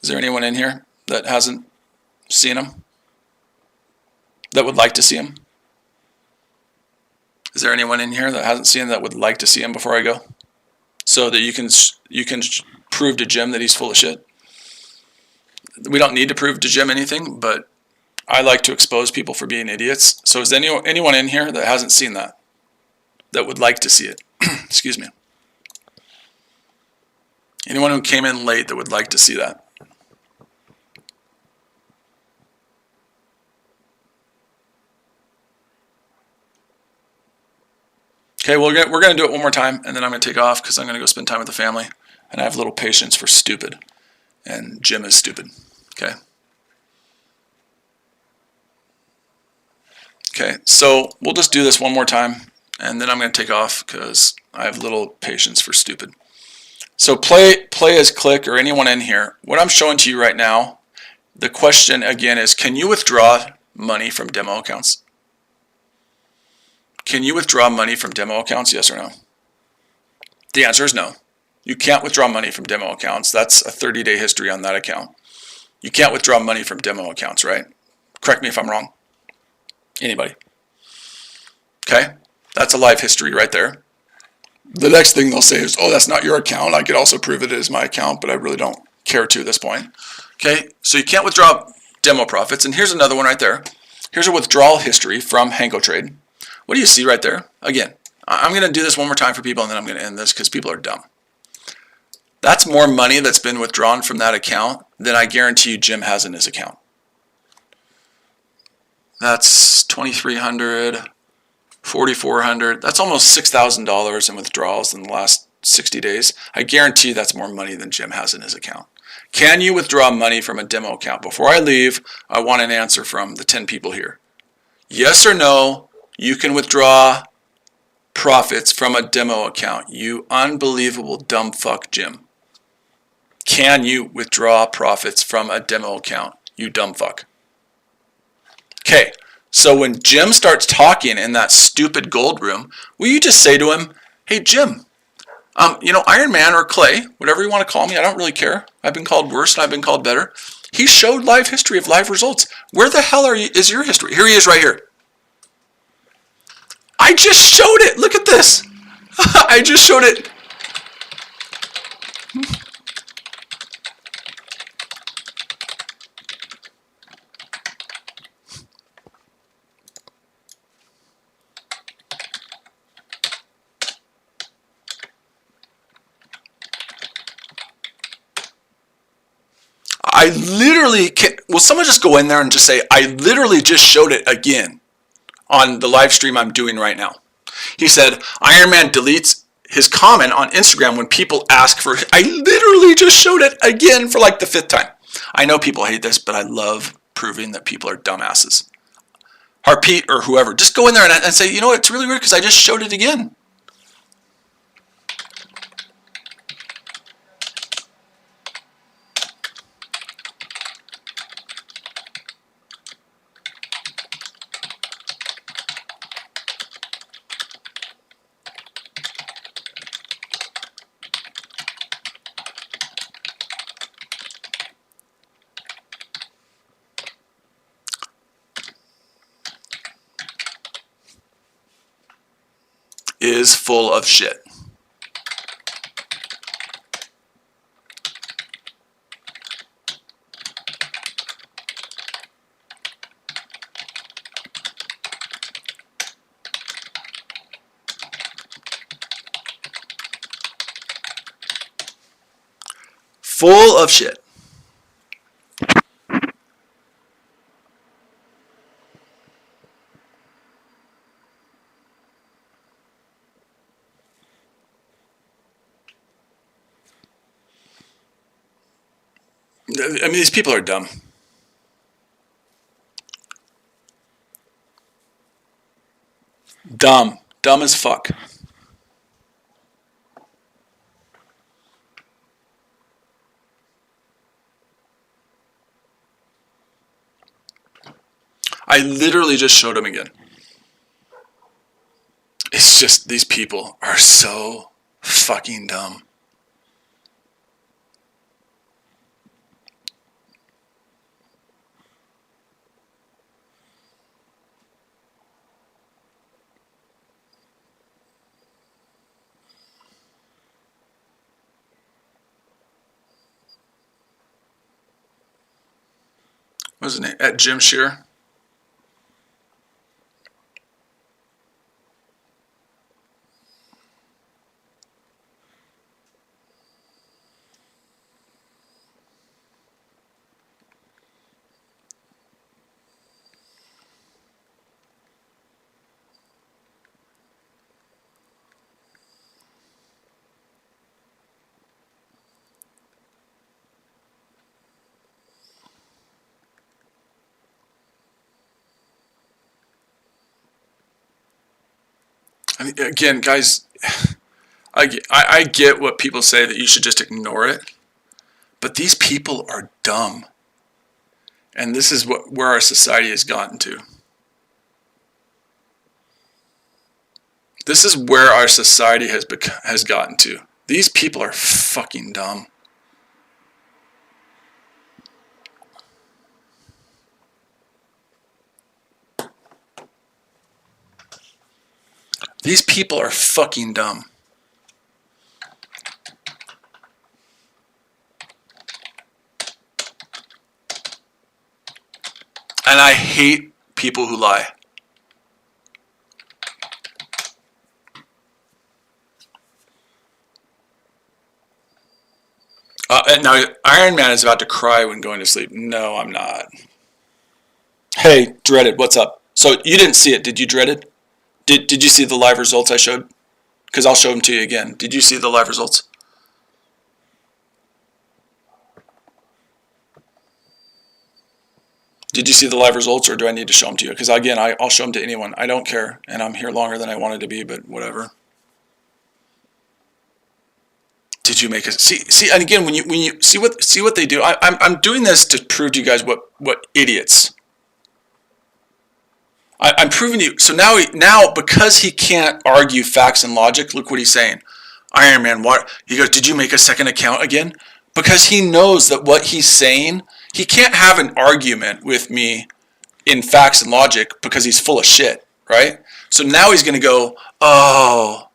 Is there anyone in here that hasn't seen them? That would like to see them? Is there anyone in here that hasn't seen them that would like to see them before I go? So that you can prove to Jim that he's full of shit. We don't need to prove to Jim anything, but I like to expose people for being idiots. So is there anyone in here that hasn't seen that would like to see it? Excuse me. Anyone who came in late that would like to see that? Okay, well, we're going to do it one more time, and then I'm going to take off because I'm going to go spend time with the family, and I have little patience for stupid, and Jim is stupid, okay? Okay, so we'll just do this one more time, and then I'm going to take off because I have little patience for stupid. So play as click or anyone in here. What I'm showing to you right now, the question again is, can you withdraw money from demo accounts? Can you withdraw money from demo accounts, yes or no? The answer is no. You can't withdraw money from demo accounts. That's a 30-day history on that account. You can't withdraw money from demo accounts, right? Correct me if I'm wrong. Anybody? Okay, that's a live history right there. The next thing they'll say is, oh, that's not your account. I could also prove it is my account, but I really don't care to at this point. Okay, so you can't withdraw demo profits. And here's another one right there. Here's a withdrawal history from Hanko Trade. What do you see right there? Again, I'm going to do this one more time for people, and then I'm going to end this because people are dumb. That's more money that's been withdrawn from that account than I guarantee you Jim has in his account. That's $2,300, $4,400. That's almost $6,000 in withdrawals in the last 60 days. I guarantee that's more money than Jim has in his account. Can you withdraw money from a demo account? Before I leave, I want an answer from the 10 people here. Yes or no? You can withdraw profits from a demo account. You unbelievable dumb fuck, Jim. Can you withdraw profits from a demo account? You dumb fuck. Okay, so when Jim starts talking in that stupid gold room, will you just say to him, hey, Jim, Iron Man or Clay, whatever you want to call me, I don't really care. I've been called worse and I've been called better. He showed live history of live results. Where the hell is your history? Here he is right here. I just showed it. Look at this. I just showed it. I literally will someone just go in there and just say, I literally just showed it again on the live stream I'm doing right now. He said, Iron Man deletes his comment on Instagram when people ask for it. I literally just showed it again for like the 5th time. I know people hate this, but I love proving that people are dumbasses. Harpeet or whoever, just go in there and say, you know what, it's really weird because I just showed it again. Is full of shit. Full of shit. I mean, these people are dumb. Dumb. Dumb as fuck. I literally just showed him again. It's just, these people are so fucking dumb. What's his name? At Jim Shear. I mean, again, guys, I get what people say that you should just ignore it, but these people are dumb, and this is where our society has gotten to. This is where our society has gotten to. These people are fucking dumb. These people are fucking dumb. And I hate people who lie. And now Iron Man is about to cry when going to sleep. No, I'm not. Hey, Dreaded, what's up? So you didn't see it, did you, Dreaded? Did you see the live results I showed? Because I'll show them to you again. Did you see the live results? Did you see the live results, or do I need to show them to you? Because again, I'll show them to anyone. I don't care, and I'm here longer than I wanted to be, but whatever. Did you make a see? And again, when you see what they do, I'm doing this to prove to you guys what idiots. I'm proving you. So now because he can't argue facts and logic, look what he's saying. Iron Man, what? He goes, did you make a second account again? Because he knows that what he's saying, he can't have an argument with me in facts and logic because he's full of shit, right? So now he's going to go, oh.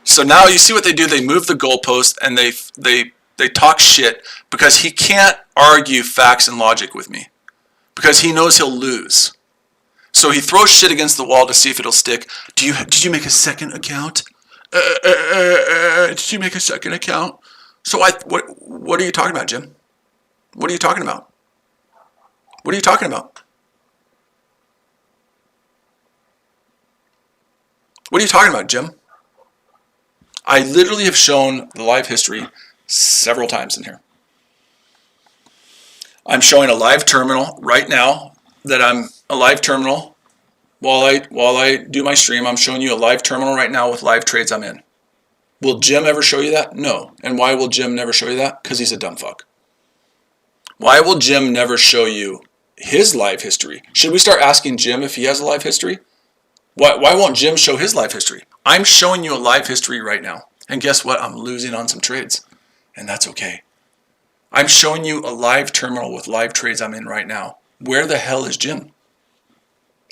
So now you see what they do. They move the goalpost and they talk shit because he can't argue facts and logic with me because he knows he'll lose. So he throws shit against the wall to see if it'll stick. Did you make a second account? Did you make a second account? So what are you talking about, Jim? What are you talking about? What are you talking about? What are you talking about, Jim? I literally have shown the live history several times in here. I'm showing a live terminal right now that I'm a live terminal while I do my stream. I'm showing you a live terminal right now with live trades I'm in. Will Jim ever show you that? No. And why will Jim never show you that? Because he's a dumb fuck. Why will Jim never show you his live history? Should we start asking Jim if he has a live history? Why won't Jim show his live history? I'm showing you a live history right now. And guess what? I'm losing on some trades. And that's okay. I'm showing you a live terminal with live trades I'm in right now. Where the hell is Jim?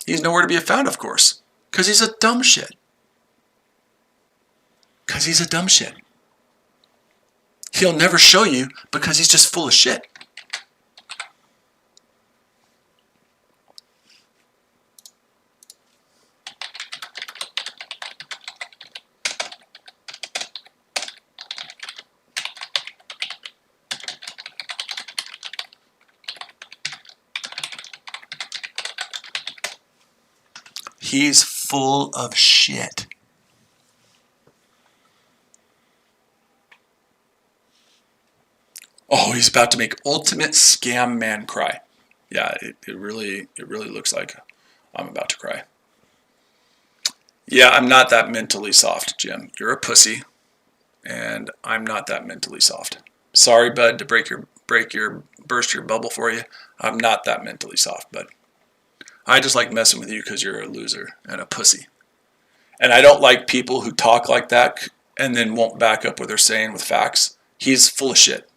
He's nowhere to be found, of course. Because he's a dumb shit. Because he's a dumb shit. He'll never show you because he's just full of shit. He's full of shit. Oh, he's about to make ultimate scam man cry. Yeah, it really looks like I'm about to cry. Yeah, I'm not that mentally soft, Jim. You're a pussy, and I'm not that mentally soft. Sorry, bud, to burst your bubble for you. I'm not that mentally soft, bud. I just like messing with you because you're a loser and a pussy. And I don't like people who talk like that and then won't back up what they're saying with facts. He's full of shit.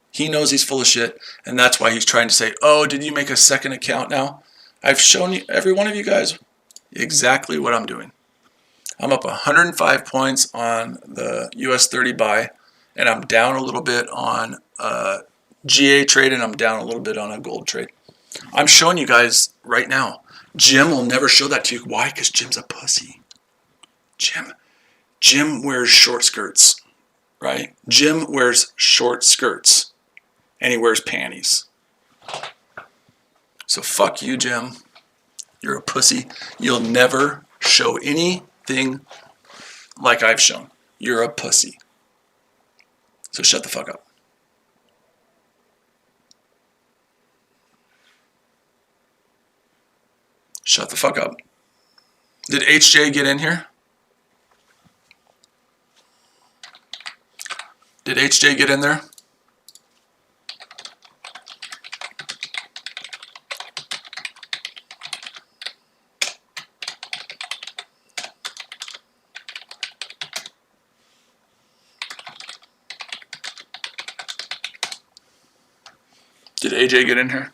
He knows he's full of shit, and that's why he's trying to say, oh, did you make a second account now? I've shown you, every one of you guys, exactly what I'm doing. I'm up 105 points on the US 30 buy, and I'm down a little bit on GA trade, and I'm down a little bit on a gold trade. I'm showing you guys right now. Jim will never show that to you. Why? Because Jim's a pussy. Jim wears short skirts, right? Jim wears short skirts, and he wears panties. So fuck you, Jim. You're a pussy. You'll never show anything like I've shown. You're a pussy. So shut the fuck up. Shut the fuck up. Did HJ get in here? Did HJ get in there? Did AJ get in here?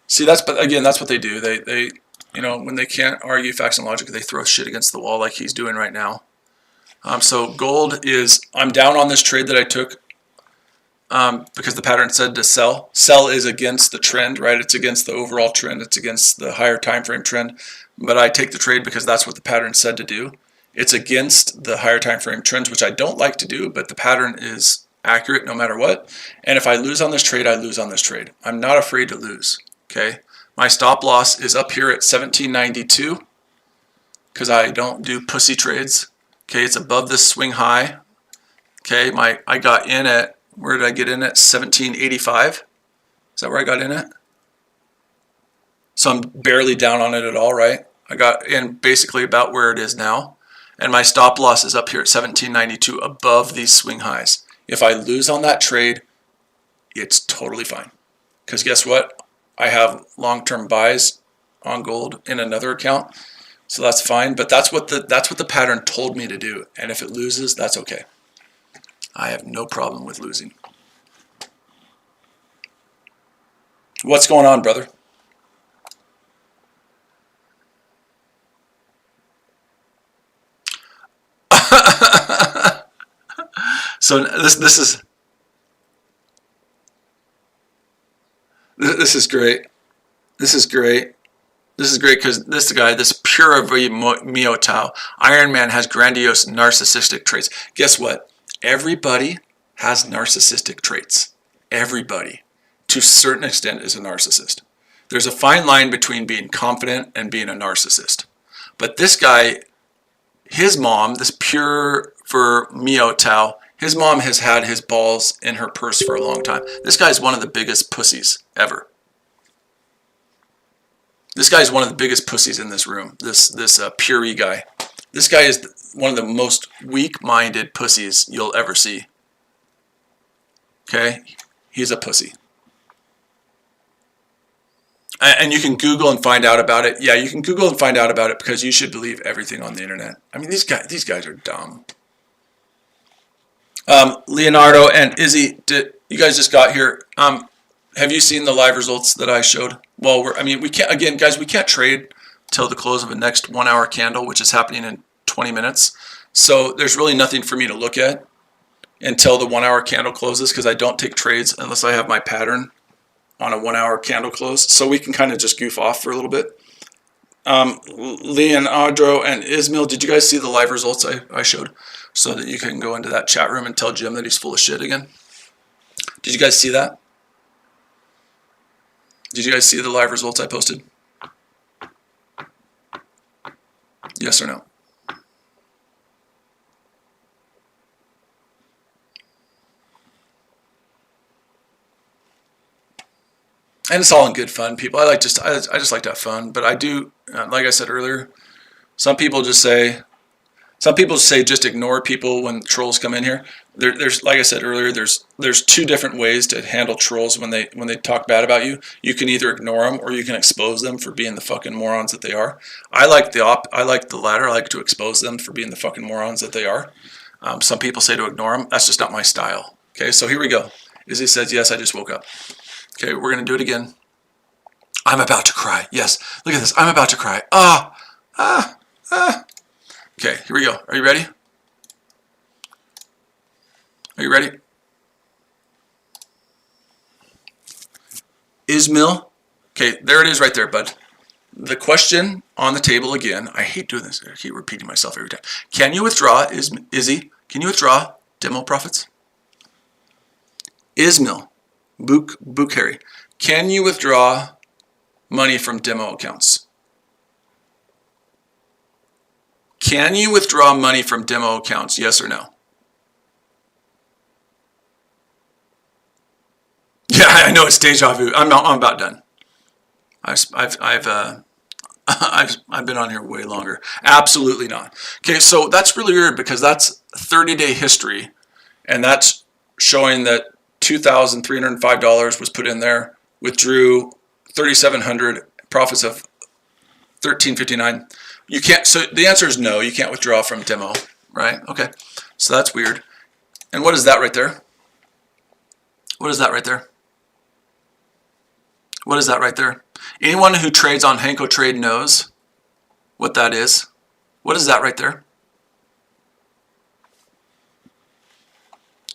See, that's what they do. They you know, when they can't argue facts and logic, they throw shit against the wall like he's doing right now. So gold is, I'm down on this trade that I took because the pattern said to sell. Sell is against the trend, right? It's against the overall trend. It's against the higher time frame trend. But I take the trade because that's what the pattern said to do. It's against the higher time frame trends, which I don't like to do, but the pattern is accurate no matter what. And if I lose on this trade, I lose on this trade. I'm not afraid to lose, okay? My stop loss is up here at 1792 because I don't do pussy trades. Okay, it's above this swing high. Okay, I got in at, where did I get in at? 1785. Is that where I got in at? So I'm barely down on it at all, right? I got in basically about where it is now. And my stop loss is up here at 1792 above these swing highs. If I lose on that trade, it's totally fine. Because guess what? I have long-term buys on gold in another account. So that's fine, but that's what the pattern told me to do. And if it loses, that's okay. I have no problem with losing. What's going on, brother? So this is great. This is great. This is great because this guy, this Pura Miotao, Iron Man, has grandiose narcissistic traits. Guess what? Everybody has narcissistic traits. Everybody, to a certain extent, is a narcissist. There's a fine line between being confident and being a narcissist. But this guy, his mom, this Pure for Miotao, his mom has had his balls in her purse for a long time. This guy's one of the biggest pussies ever. This guy's one of the biggest pussies in this room, this Puri guy. This guy is one of the most weak-minded pussies you'll ever see. Okay? He's a pussy. And you can Google and find out about it. Yeah, you can Google and find out about it because you should believe everything on the internet. I mean, these guys are dumb. Leonardo and Izzy, you guys just got here. Have you seen the live results that I showed? Well, we can't, again, guys, we can't trade till the close of the next 1 hour candle, which is happening in 20 minutes. So there's really nothing for me to look at until the 1 hour candle closes because I don't take trades unless I have my pattern on a 1 hour candle close. So we can kind of just goof off for a little bit. Leonardo and Ismail, did you guys see the live results I showed? So that you can go into that chat room and tell Jim that he's full of shit again. Did you guys see that? Did you guys see the live results I posted? Yes or no? And it's all in good fun, people. I just like to have fun, but I do, like I said earlier, some people say just ignore people when trolls come in here. There's like I said earlier, there's two different ways to handle trolls when they talk bad about you. You can either ignore them or you can expose them for being the fucking morons that they are. I like the latter. I like to expose them for being the fucking morons that they are. Some people say to ignore them. That's just not my style. Okay, so here we go. Izzy says, yes, I just woke up. Okay, we're going to do it again. I'm about to cry. Yes, look at this. I'm about to cry. Okay, here we go. Are you ready? Are you ready? Ismail. Okay, there it is right there, bud. The question on the table again. I hate doing this. I keep repeating myself every time. Can you withdraw, Izzy? Can you withdraw demo profits? Ismail. Bukhari. Can you withdraw money from demo accounts? Can you withdraw money from demo accounts? Yes or no? Yeah, I know it's deja vu. I'm about done. I've been on here way longer. Absolutely not. Okay, so that's really weird because that's 30-day history, and that's showing that $2,305 was put in there, withdrew 3,700, profits of 1,359. You can't. So the answer is no. You can't withdraw from demo, right? Okay, so that's weird. And what is that right there? What is that right there? What is that right there? Anyone who trades on Hanko Trade knows what that is. What is that right there?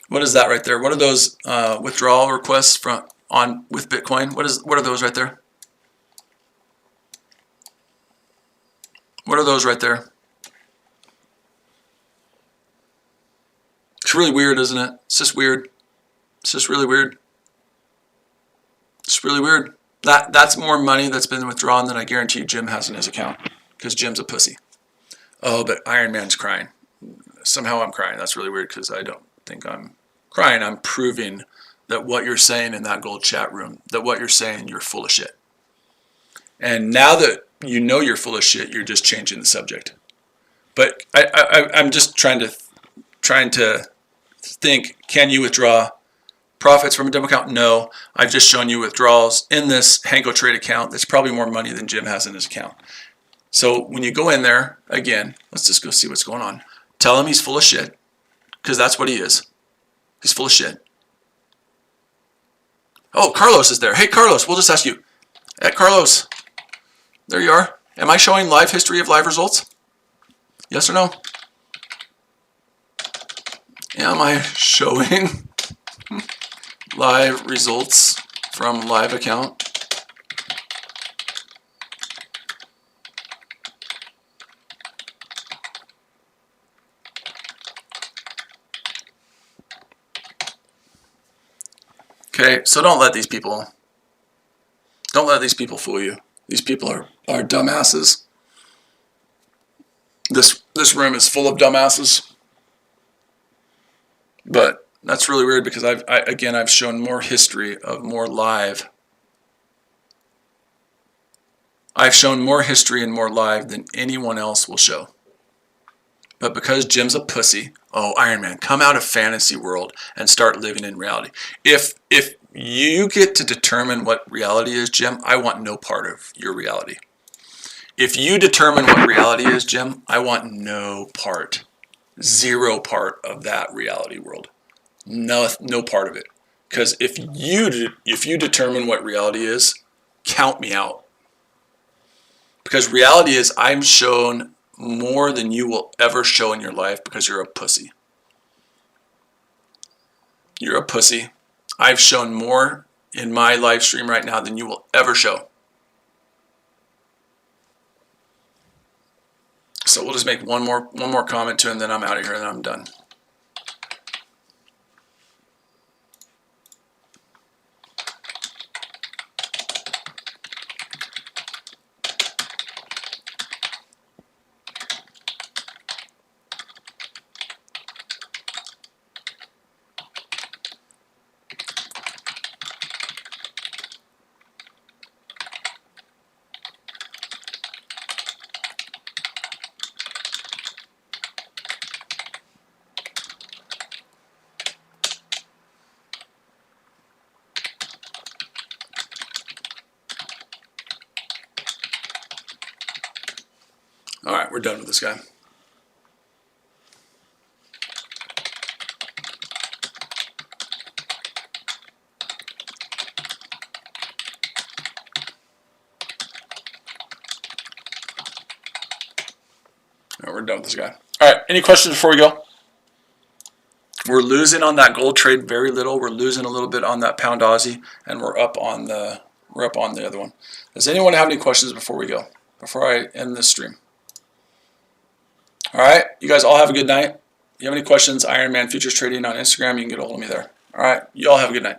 What is that right there? What are those withdrawal requests with Bitcoin? What are those right there? What are those right there? It's really weird, isn't it? It's just weird. It's just really weird. It's really weird. That's more money that's been withdrawn than I guarantee you Jim has in his account, because Jim's a pussy. Oh, but Iron Man's crying. Somehow I'm crying. That's really weird because I don't think I'm crying. I'm proving that what you're saying in that gold chat room, that what you're saying, you're full of shit. And now that you know you're full of shit, you're just changing the subject. But I'm just trying to think, can you withdraw profits from a demo account? No. I've just shown you withdrawals in this Hanko Trade account. That's probably more money than Jim has in his account. So when you go in there, again, let's just go see what's going on. Tell him he's full of shit, because that's what he is. He's full of shit. Oh, Carlos is there. Hey, Carlos, we'll just ask you. Hey, Carlos, there you are. Am I showing live history of live results? Yes or no? Am I showing live results from live account? Okay, so don't let these people fool you. These people are dumbasses. This room is full of dumbasses. But that's really weird because I've shown more history of more live. I've shown more history and more live than anyone else will show. But because Jim's a pussy, oh, Iron Man, come out of fantasy world and start living in reality. If you get to determine what reality is, Jim, I want no part of your reality. If you determine what reality is, Jim, I want no part, zero part of that reality world. No part of it. Because if you determine what reality is, count me out. Because reality is I'm shown more than you will ever show in your life because you're a pussy. You're a pussy. I've shown more in my live stream right now than you will ever show. So we'll just make one more comment to it, and then I'm out of here, and then I'm done. All right, we're done with this guy. All right, we're done with this guy. All right, any questions before we go? We're losing on that gold trade very little. We're losing a little bit on that pound Aussie, and we're up on the other one. Does anyone have any questions before we go? Before I end this stream? All right, you guys all have a good night. If you have any questions, Ironman Futures Trading on Instagram, you can get a hold of me there. All right, you all have a good night.